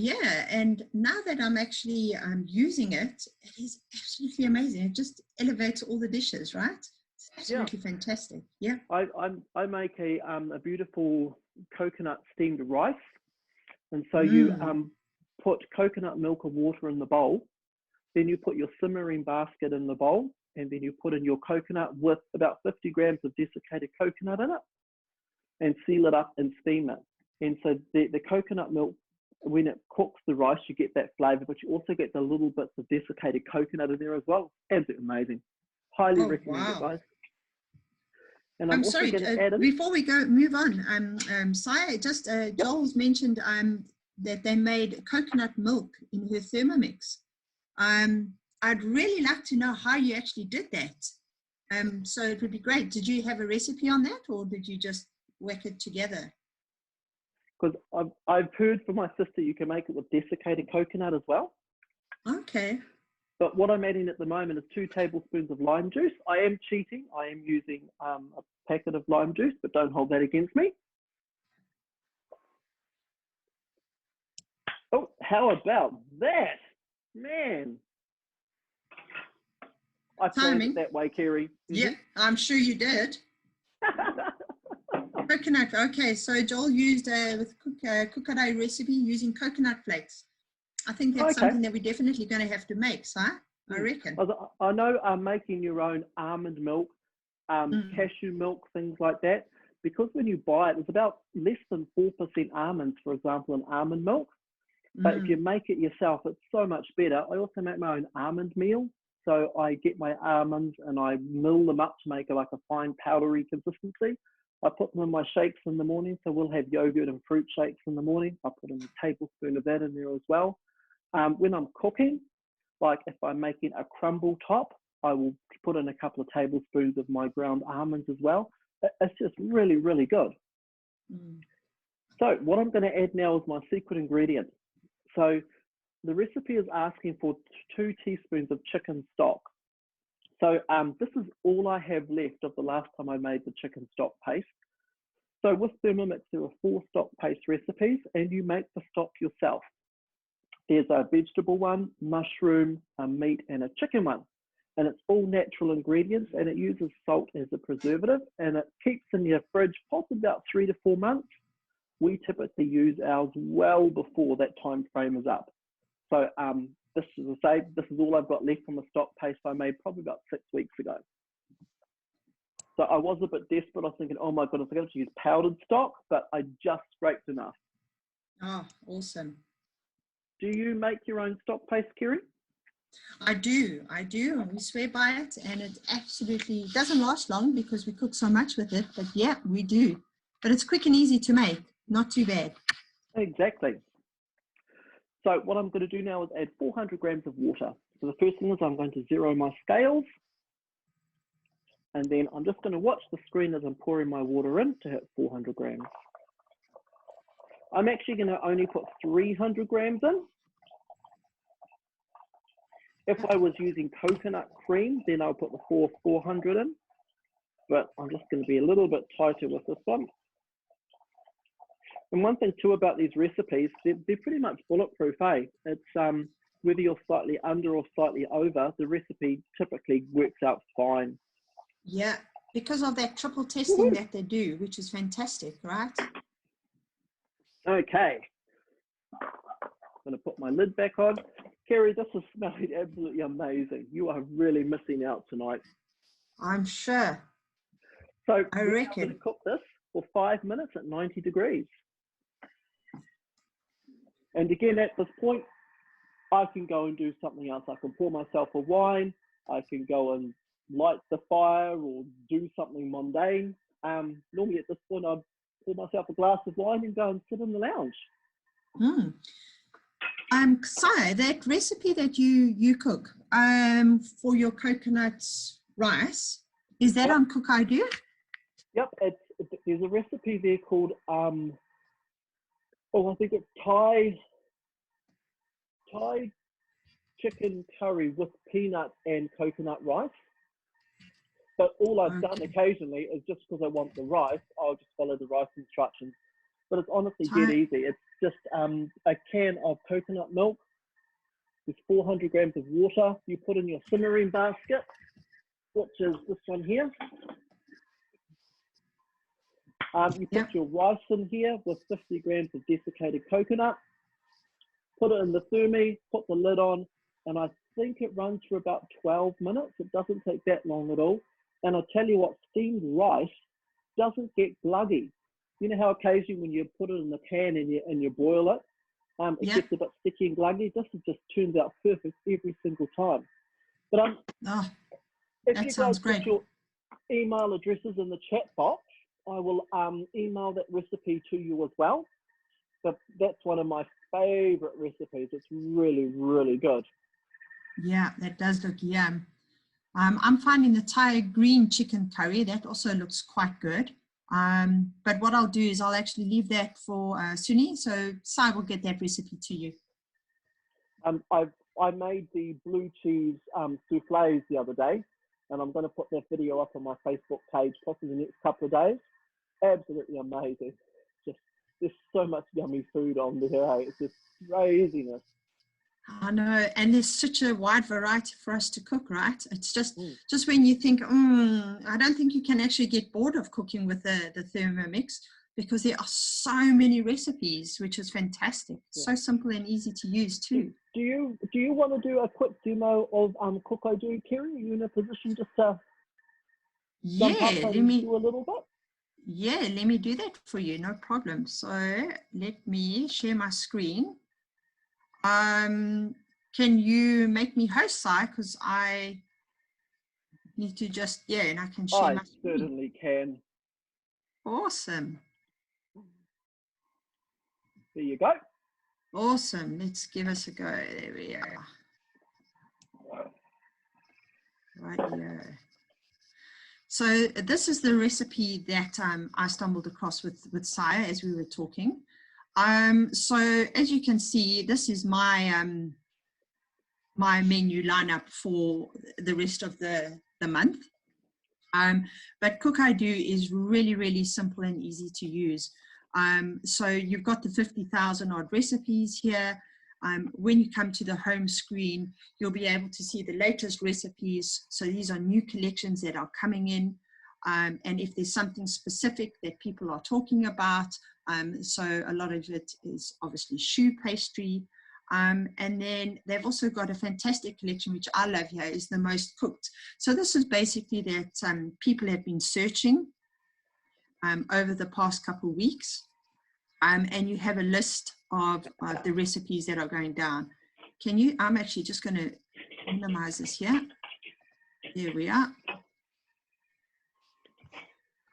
that I'm actually using it, it is absolutely amazing. It just elevates all the dishes, right? It's absolutely fantastic. Yeah. I make a beautiful coconut steamed rice, and so you put coconut milk and water in the bowl, then you put your simmering basket in the bowl, and then you put in your coconut with about 50 grams of desiccated coconut in it, and seal it up and steam it. And so the coconut milk, when it cooks the rice, you get that flavor, but you also get the little bits of desiccated coconut in there as well. Absolutely amazing. Highly recommend it, guys. And I'm sorry, before we move on, Saya, Joel's mentioned that they made coconut milk in her Thermomix. I'd really like to know how you actually did that. So it would be great. Did you have a recipe on that, or did you just whack it together? Because I've heard from my sister you can make it with desiccated coconut as well. Okay. But what I'm adding at the moment is 2 tablespoons of lime juice. I am cheating. I am using a packet of lime juice, but don't hold that against me. Oh, how about that? Man. I planned it that way, Kerry. Yeah, I'm sure you did. Coconut. Okay, so Joel used with coconut recipe using coconut flakes. I think that's something that we're definitely going to have to make, so I reckon. I know making your own almond milk, cashew milk, things like that, because when you buy it, it's about less than 4% almonds, for example, in almond milk. But if you make it yourself, it's so much better. I also make my own almond meal. So I get my almonds and I mill them up to make like a fine powdery consistency. I put them in my shakes in the morning. So we'll have yogurt and fruit shakes in the morning. I put in a tablespoon of that in there as well. When I'm cooking, like if I'm making a crumble top, I will put in a couple of tablespoons of my ground almonds as well. It's just really, really good. So what I'm going to add now is my secret ingredient. So the recipe is asking for 2 teaspoons of chicken stock. So this is all I have left of the last time I made the chicken stock paste. So with Thermomix, there are 4 stock paste recipes, and you make the stock yourself. There's a vegetable one, mushroom, a meat, and a chicken one. And it's all natural ingredients, and it uses salt as a preservative, and it keeps in your fridge possibly about 3 to 4 months. We typically use ours well before that time frame is up. So this is all I've got left from the stock paste I made probably about 6 weeks ago. So I was a bit desperate. I was thinking, oh my goodness, I'm going to use powdered stock, but I just scraped enough. Oh, awesome. Do you make your own stock paste, Kerry? I do. We swear by it, and it absolutely doesn't last long because we cook so much with it. But yeah, we do. But it's quick and easy to make. Not too bad. Exactly. So what I'm going to do now is add 400 grams of water. So the first thing is I'm going to zero my scales. And then I'm just going to watch the screen as I'm pouring my water in to hit 400 grams. I'm actually going to only put 300 grams in. If I was using coconut cream, then I'll put the full 400 in. But I'm just going to be a little bit tighter with this one. And one thing too about these recipes, they're pretty much bulletproof, eh? It's whether you're slightly under or slightly over, the recipe typically works out fine. Yeah, because of that triple testing that they do, which is fantastic, right? Okay. I'm going to put my lid back on. Kerry, this is smelling absolutely amazing. You are really missing out tonight. I'm sure. So I we're reckon. going to cook this for 5 minutes at 90 degrees. And again, at this point, I can go and do something else. I can pour myself a wine. I can go and light the fire or do something mundane. Normally at this point, I'd pour myself a glass of wine and go and sit in the lounge. Si, that recipe that you cook for your coconut rice, is that on Cook Idea? Yep, there's a recipe there called I think it's Thai chicken curry with peanut and coconut rice. But all I've done occasionally is just because I want the rice, I'll just follow the rice instructions. But it's honestly dead easy. It's just a can of coconut milk. There's 400 grams of water. You put in your simmering basket, which is this one here. You put your rice in here with 50 grams of desiccated coconut. Put it in the thermi, put the lid on, and I think it runs for about 12 minutes. It doesn't take that long at all. And I'll tell you what, steamed rice doesn't get gluggy. You know how occasionally when you put it in the pan and you boil it, it gets a bit sticky and gluggy? This just turns out perfect every single time. But if you guys put your email addresses in the chat box, I will email that recipe to you as well. But that's one of my favorite recipes. It's really, really good. Yeah, that does look yum. I'm finding the Thai green chicken curry, that also looks quite good. But what I'll do is I'll actually leave that for Suni, so Sai will get that recipe to you. I made the blue cheese souffles the other day, and I'm going to put that video up on my Facebook page possibly the next couple of days. Absolutely amazing. Just there's so much yummy food on there. It's just craziness. I know, and there's such a wide variety for us to cook, right? It's just when you think, I don't think you can actually get bored of cooking with the Thermomix, because there are so many recipes, which is fantastic. Yeah. So simple and easy to use too. Do you want to do a quick demo of Cook I Do, Kerry? Are you in a position just to jump up and do a little bit? Yeah, let me do that for you, no problem. So let me share my screen. Can you make me host, Sai? Because I need to just, and I can share my screen. I certainly can. Awesome. There you go. Awesome. Let's give us a go. There we are. Right here. So this is the recipe that I stumbled across with Saya as we were talking. So as you can see, this is my my menu lineup for the rest of the month. But Cook I Do is really, really simple and easy to use. So you've got the 50,000 odd recipes here. When you come to the home screen, you'll be able to see the latest recipes. So these are new collections that are coming in. And if there's something specific that people are talking about, so a lot of it is obviously choux pastry. And then they've also got a fantastic collection, which I love here, is the most cooked. So this is basically that people have been searching over the past couple of weeks. And you have a list of the recipes that are going down. Can you, I'm actually just going to minimize this here. There we are.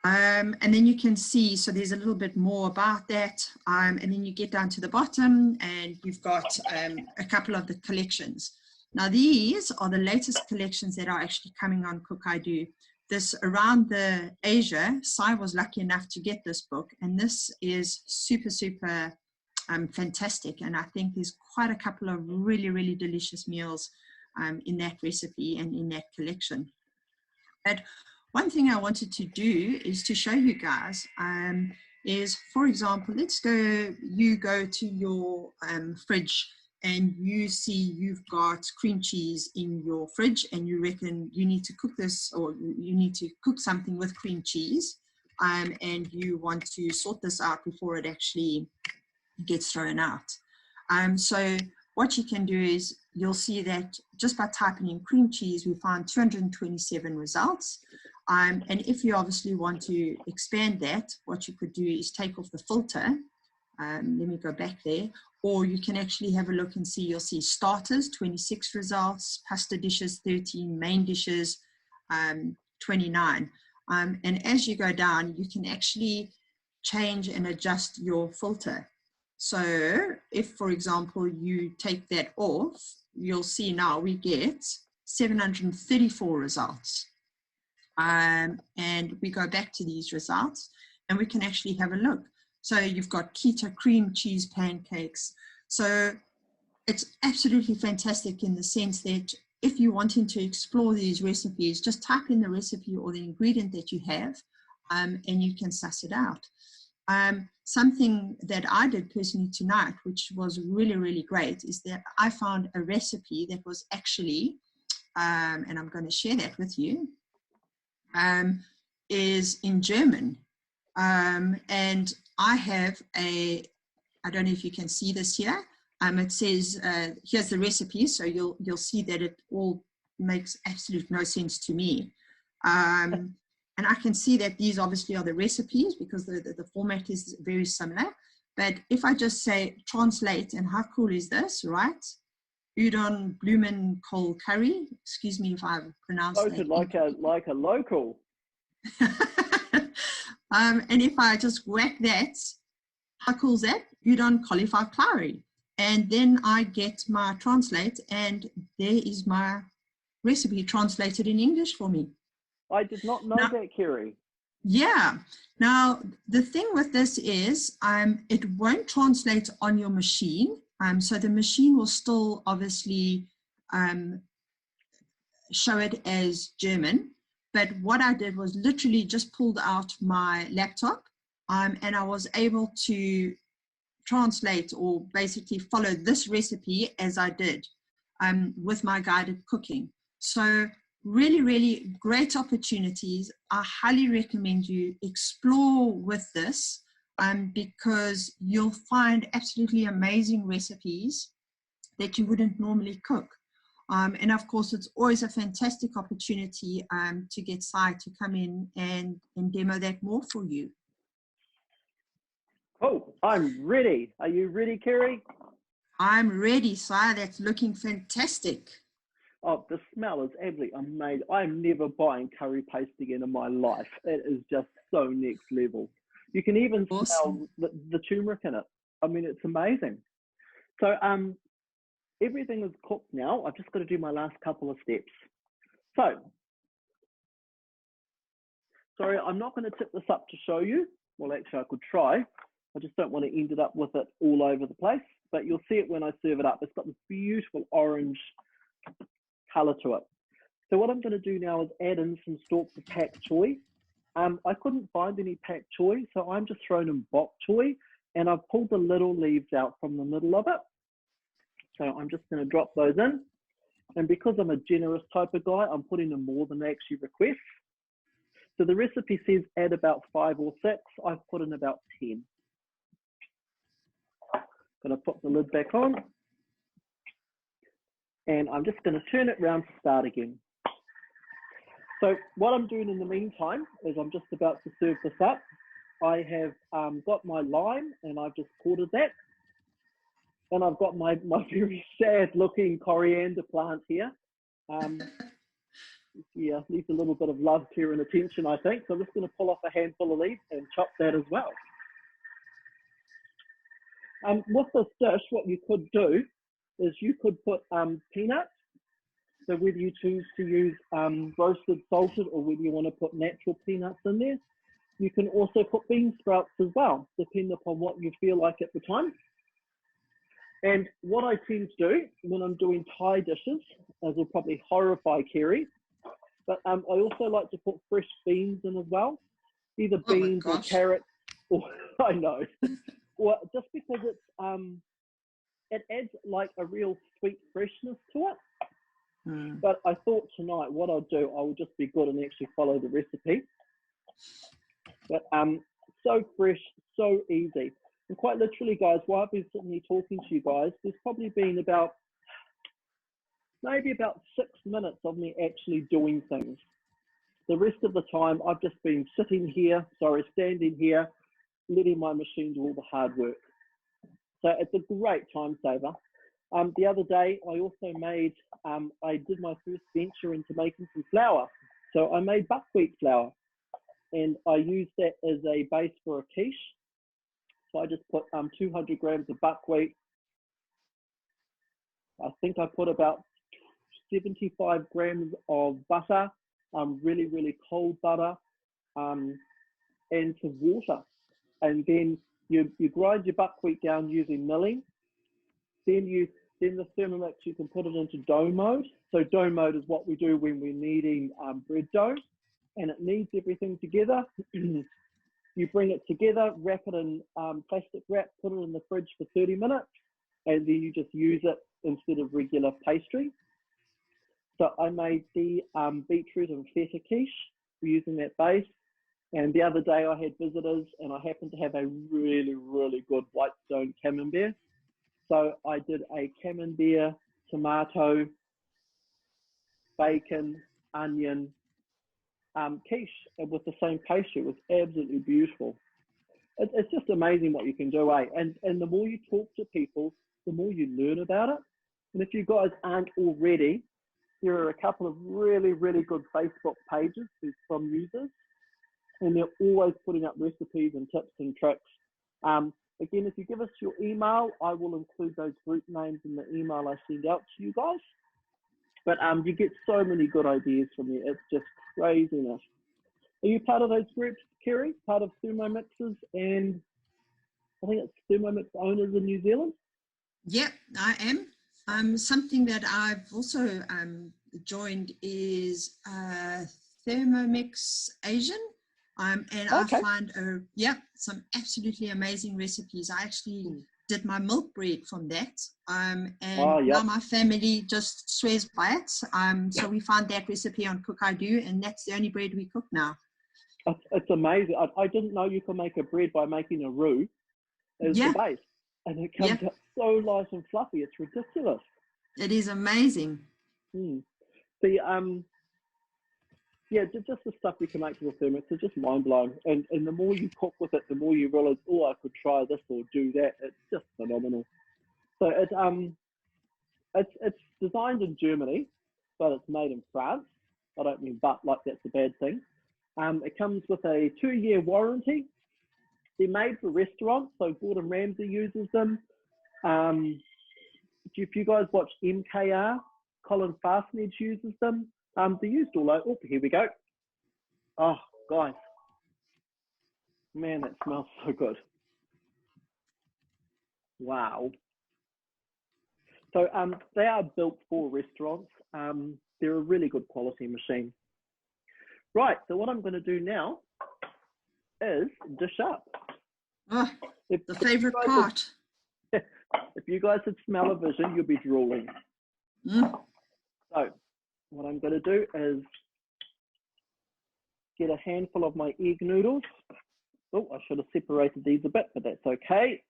And then you can see, so there's a little bit more about that. And then you get down to the bottom and you've got a couple of the collections. Now these are the latest collections that are actually coming on Cook I Do. This around the Asia, Sai was lucky enough to get this book, and this is super, super fantastic. And I think there's quite a couple of really, really delicious meals in that recipe and in that collection. But one thing I wanted to do is to show you guys is, for example, let's go, you go to your fridge and you see you've got cream cheese in your fridge and you reckon you need to cook this, or you need to cook something with cream cheese, and you want to sort this out before it actually gets thrown out. So what you can do is you'll see that just by typing in cream cheese, we found 227 results. And if you obviously want to expand that, what you could do is take off the filter. Let me go back there. Or you can actually have a look and see, you'll see starters, 26 results, pasta dishes, 13, main dishes, 29. And as you go down, you can actually change and adjust your filter. So if, for example, you take that off, you'll see now we get 734 results. And we go back to these results and we can actually have a look. So you've got keto cream cheese pancakes. So it's absolutely fantastic in the sense that if you're wanting to explore these recipes, just type in the recipe or the ingredient that you have, and you can suss it out. Something that I did personally tonight, which was really, really great, is that I found a recipe that was actually, and I'm going to share that with you, is in German. And I have I don't know if you can see this here. It says, here's the recipe. So you'll see that it all makes absolute no sense to me. And I can see that these obviously are the recipes because the format is very similar. But if I just say translate, and how cool is this, right? Udon Blumenkohl curry. Excuse me if I've pronounced that. Like a local. And if I just whack that, how cool is that? Udon cauliflower curry. and then I get my translate, and there is my recipe translated in English for me. I did not know Now, that, Kerry. yeah. Now, the thing with this is it won't translate on your machine. So the machine will still obviously show it as German. But what I did was literally just pulled out my laptop and I was able to translate or basically follow this recipe as I did with my guided cooking. So really, really great opportunities. I highly recommend you explore with this because you'll find absolutely amazing recipes that you wouldn't normally cook. And of course, it's always a fantastic opportunity to get Sai to come in and demo that more for you. Oh, I'm ready. Are you ready, Kerry? I'm ready, Sai. That's looking fantastic. Oh, the smell is absolutely amazing. I'm never buying curry paste again in my life. It is just so next level. You can even smell the turmeric in it. I mean, it's amazing. So everything is cooked now. I've just got to do my last couple of steps. So, sorry, I'm not going to tip this up to show you. Well, actually, I could try. I just don't want to end it up with it all over the place. But you'll see it when I serve it up. It's got this beautiful orange color to it. So what I'm going to do now is add in some stalks of pak choy. I couldn't find any pak choy, so I'm just throwing in bok choy, and I've pulled the little leaves out from the middle of it. So I'm just going to drop those in. And because I'm a generous type of guy, I'm putting in more than they actually request. So the recipe says add about 5 or 6. I've put in about 10. Going to put the lid back on. And I'm just going to turn it around to start again. So what I'm doing in the meantime is I'm just about to serve this up. I have got my lime and I've just quartered that. And I've got my very sad looking coriander plant here. Yeah, needs a little bit of love, care and attention, I think. So I'm just going to pull off a handful of leaves and chop that as well. With this dish, what you could do is you could put peanuts. So whether you choose to use roasted salted or whether you want to put natural peanuts in there. You can also put bean sprouts as well, depending upon what you feel like at the time. And what I tend to do when I'm doing Thai dishes, as will probably horrify Kerry, but I also like to put fresh beans in as well, either beans or carrots. Or, I know, or just because it's it adds like a real sweet freshness to it. But I thought tonight what I'll do, I will just be good and actually follow the recipe. But so fresh, so easy. And quite literally, guys, while I've been sitting here talking to you guys, there's probably been maybe about 6 minutes of me actually doing things. The rest of the time, I've just been standing here, letting my machine do all the hard work. So it's a great time saver. The other day, I also made, I did my first venture into making some flour. So I made buckwheat flour and I used that as a base for a quiche. So I just put 200 grams of buckwheat. I think I put about 75 grams of butter, really, really cold butter, and some water. And then you grind your buckwheat down using milling. Then the Thermomix, you can put it into dough mode. So dough mode is what we do when we're kneading bread dough, and it kneads everything together. You bring it together, wrap it in plastic wrap, put it in the fridge for 30 minutes, and then you just use it instead of regular pastry. So I made the beetroot and feta quiche using that base. And the other day I had visitors and I happened to have a really, really good Whitestone camembert. So I did a camembert, tomato, bacon, onion quiche with the same pastry. It was absolutely beautiful. It's just amazing what you can do, eh? And the more you talk to people, the more you learn about it. And if you guys aren't already, there are a couple of really, really good Facebook pages from users, and they're always putting up recipes and tips and tricks. Again, if you give us your email, I will include those group names in the email I send out to you guys. But you get so many good ideas from there. It's just craziness. Are you part of those groups, Kerry? Part of Thermomixes and I think it's Thermomix owners in New Zealand? Yep, I am. Something that I've also joined is Thermomix Asian. And Okay. I find some absolutely amazing recipes. I actually did my milk bread from that. And now my family just swears by it. So we found that recipe on Cook I Do, and that's the only bread we cook now. It's amazing. I didn't know you can make a bread by making a roux as the base. And it comes out so nice and fluffy. It's ridiculous. It is amazing. Just the stuff you can make with Thermomix is just mind-blowing. And the more you cook with it, the more you realize, oh, I could try this or do that. It's just phenomenal. So it's designed in Germany, but it's made in France. I don't mean but like that's a bad thing. It comes with a 2-year warranty. They're made for restaurants, so Gordon Ramsay uses them. If you guys watch MKR, Colin Farsnedge uses them. They're used all over. Oh, here we go. Oh, guys. Man, that smells so good. Wow. So they are built for restaurants. They're a really good quality machine. Right, so what I'm going to do now is dish up. Oh, the favorite part. If you guys had smell-o-vision, you'll be drooling. So what I'm going to do is get a handful of my egg noodles. Oh, I should have separated these a bit, but that's okay.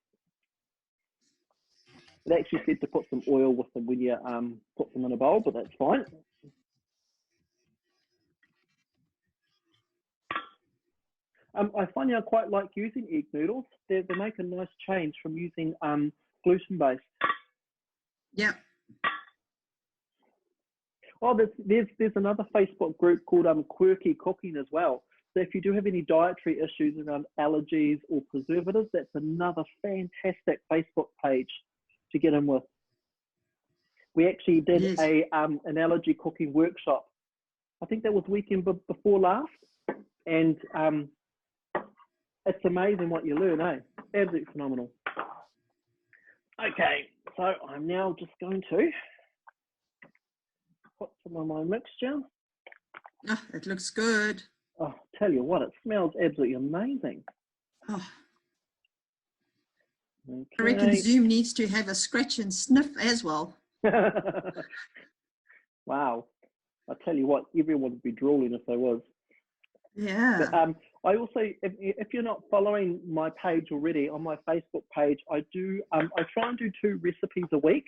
It actually said to put some oil with them when you put them in a bowl, but that's fine. I find I quite like using egg noodles. They make a nice change from using gluten-based. Yeah. Oh, there's another Facebook group called Quirky Cooking as well. So if you do have any dietary issues around allergies or preservatives, that's another fantastic Facebook page to get in with. We actually did an allergy cooking workshop. I think that was weekend before last, and it's amazing what you learn, eh? Absolutely phenomenal. Okay, so I'm now just going to put some of my mixture. Oh, it looks good. Oh, tell you what, it smells absolutely amazing. Oh. Okay. I reckon Zoom needs to have a scratch and sniff as well. Wow. I tell you what, everyone would be drooling if there was. Yeah. But, I also, if you're not following my page already, on my Facebook page, I try and do 2 recipes a week.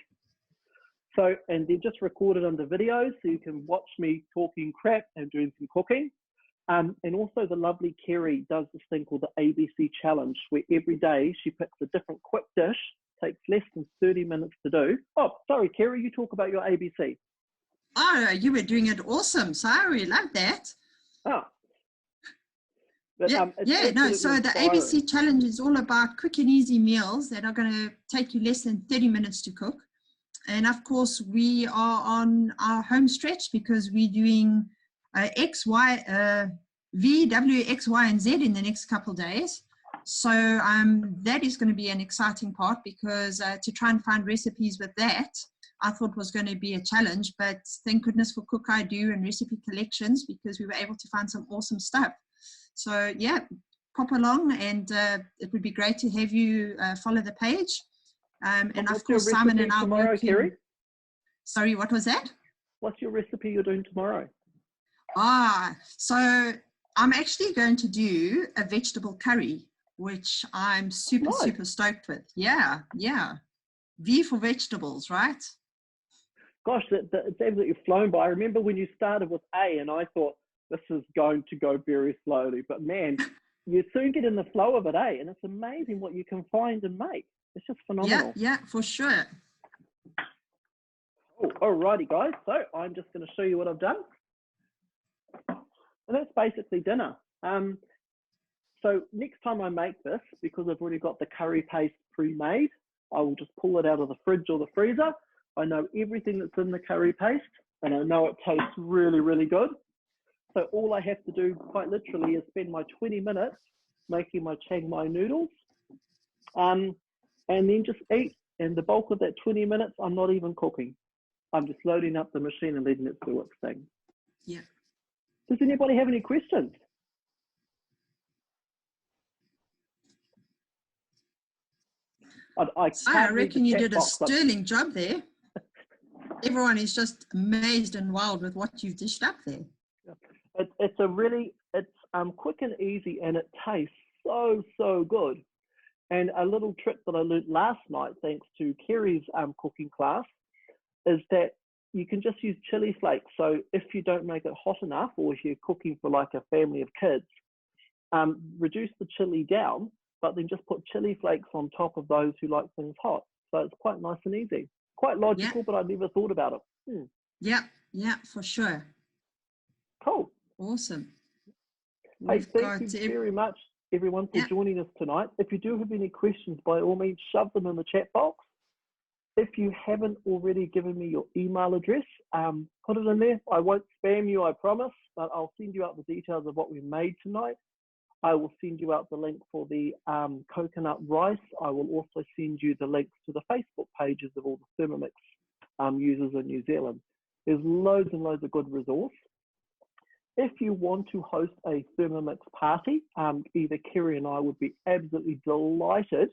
So, and they're just recorded under videos, so you can watch me talking crap and doing some cooking. And also the lovely Kerry does this thing called the ABC Challenge, where every day she picks a different quick dish, takes less than 30 minutes to do. Oh, sorry, Kerry, you talk about your ABC. Oh, you were doing it awesome. So I really love that. Oh. But, so the ABC Challenge is all about quick and easy meals that are going to take you less than 30 minutes to cook. And of course, we are on our home stretch because we're doing V, W, X, Y, and Z in the next couple of days. So that is going to be an exciting part because to try and find recipes with that, I thought was going to be a challenge. But thank goodness for Cook I Do and recipe collections because we were able to find some awesome stuff. So yeah, pop along, and it would be great to have you follow the page. And of course, Simon and I tomorrow, working. Kerry? Sorry, what was that? What's your recipe you're doing tomorrow? So I'm actually going to do a vegetable curry, which I'm super stoked with. Yeah. V for vegetables, right? Gosh, it's absolutely flown by. I remember when you started with A, and I thought this is going to go very slowly. But man, you soon get in the flow of it, eh? And it's amazing what you can find and make. It's just phenomenal. Yeah, for sure. Oh, alrighty, guys. So I'm just going to show you what I've done. And that's basically dinner. So next time I make this, because I've already got the curry paste pre-made, I will just pull it out of the fridge or the freezer. I know everything that's in the curry paste, and I know it tastes really, really good. So all I have to do, quite literally, is spend my 20 minutes making my Chiang noodles, and then just eat. And the bulk of that 20 minutes, I'm not even cooking. I'm just loading up the machine and letting it do its thing. Yeah. Does anybody have any questions? I reckon you did a sterling job there. Everyone is just amazed and wild with what you've dished up there. It's quick and easy, and it tastes so good. And a little trick that I learned last night, thanks to Kerry's cooking class, is that you can just use chili flakes. So if you don't make it hot enough, or if you're cooking for like a family of kids, reduce the chili down, but then just put chili flakes on top of those who like things hot. So it's quite nice and easy. Quite logical, but I never thought about it. Yeah, for sure. Cool. Awesome. Hey, thank you very much, everyone, for joining us tonight. If you do have any questions, by all means, shove them in the chat box. If you haven't already given me your email address, put it in there. I won't spam you, I promise, but I'll send you out the details of what we made tonight. I will send you out the link for the coconut rice. I will also send you the links to the Facebook pages of all the Thermomix users in New Zealand. There's loads and loads of good resource. If you want to host a Thermomix party, either Kerry and I would be absolutely delighted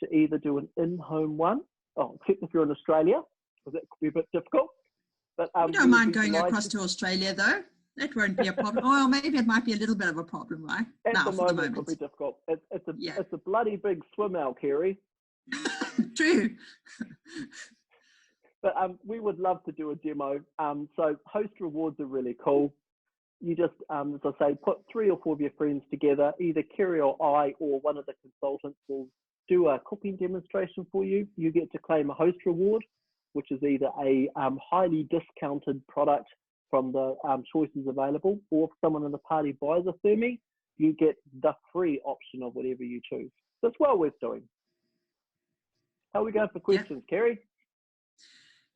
to either do an in-home one, except if you're in Australia, because that could be a bit difficult. But we don't mind going across to Australia, though. That won't be a problem. Well, maybe it might be a little bit of a problem, right? At the moment, it could be difficult. It's a bloody big swim out, Kerry. True. But we would love to do a demo. So host rewards are really cool. You just, as I say, put 3 or 4 of your friends together. Either Kerry or I or one of the consultants will do a cooking demonstration for you. You get to claim a host reward, which is either a highly discounted product from the choices available, or if someone in the party buys a Thermi, you get the free option of whatever you choose. So it's well worth doing. How are we going for questions, Kerry?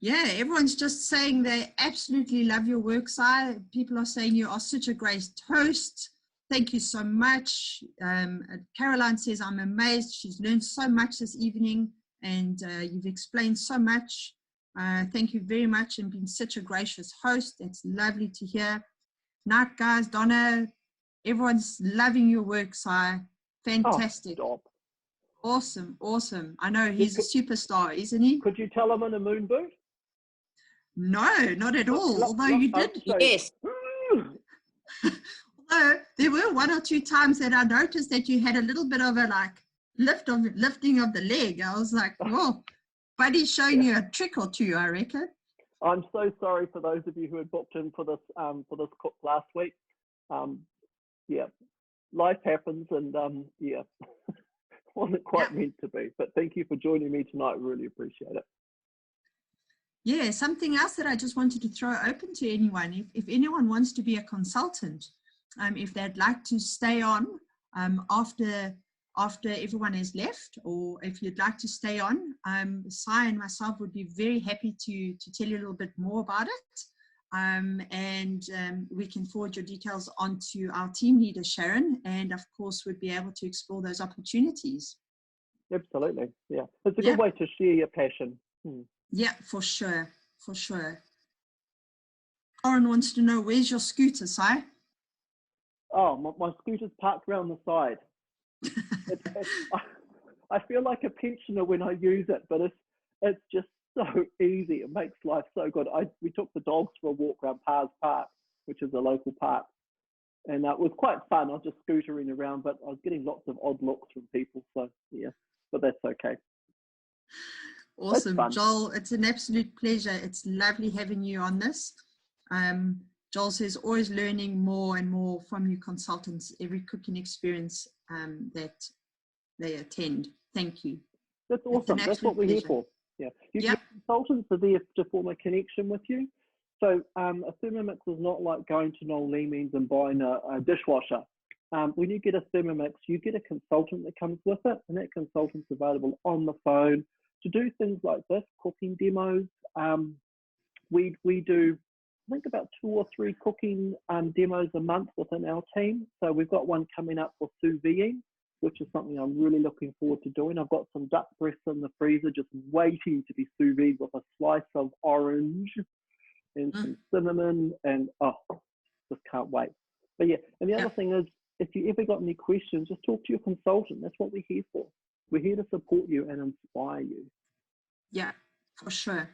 Yeah, everyone's just saying they absolutely love your work, Si. People are saying you are such a great host. Thank you so much. Caroline says, I'm amazed. She's learned so much this evening, and you've explained so much. Thank you very much and been such a gracious host. It's lovely to hear. Night, guys. Donna, everyone's loving your work, Si. Fantastic. Oh, Awesome. I know he's a superstar, isn't he? Could you tell him in a moon boot? No, not at all. Although you did. Yes. Although there were 1 or 2 times that I noticed that you had a little bit of a lifting of the leg. I was like, whoa. Buddy's showing you a trick or two, I reckon. I'm so sorry for those of you who had booked in for this cook last week. Life happens, and wasn't quite meant to be. But thank you for joining me tonight. Really appreciate it. Yeah, something else that I just wanted to throw open to anyone. If anyone wants to be a consultant, if they'd like to stay on after everyone has left, or if you'd like to stay on, Si and myself would be very happy to tell you a little bit more about it. We can forward your details onto our team leader, Sharon, and of course would be able to explore those opportunities. Absolutely, yeah. It's a good way to share your passion. Yeah, for sure. Lauren wants to know, where's your scooter, Si? Oh, my scooter's parked around the side. I feel like a pensioner when I use it, but it's just so easy. It makes life so good. We took the dogs for a walk around Pars Park, which is a local park, and it was quite fun. I was just scootering around, but I was getting lots of odd looks from people. So yeah, but that's okay. Awesome, Joel. It's an absolute pleasure. It's lovely having you on this. Joel says, always learning more and more from you consultants, every cooking experience that they attend. Thank you. That's awesome. That's what we're here for. Yeah. Your consultants are there to form a connection with you. So a Thermomix is not like going to Noel Leeming's and buying a dishwasher. when you get a Thermomix, you get a consultant that comes with it, and that consultant's available on the phone to do things like this, cooking demos. We do, I think, about 2 or 3 cooking demos a month within our team. So we've got one coming up for sous videing, which is something I'm really looking forward to doing. I've got some duck breasts in the freezer just waiting to be sous vide with a slice of orange and some cinnamon, and just can't wait. But yeah, and the other thing is, if you ever got any questions, just talk to your consultant. That's what we're here for. We're here to support you and inspire you. Yeah, for sure.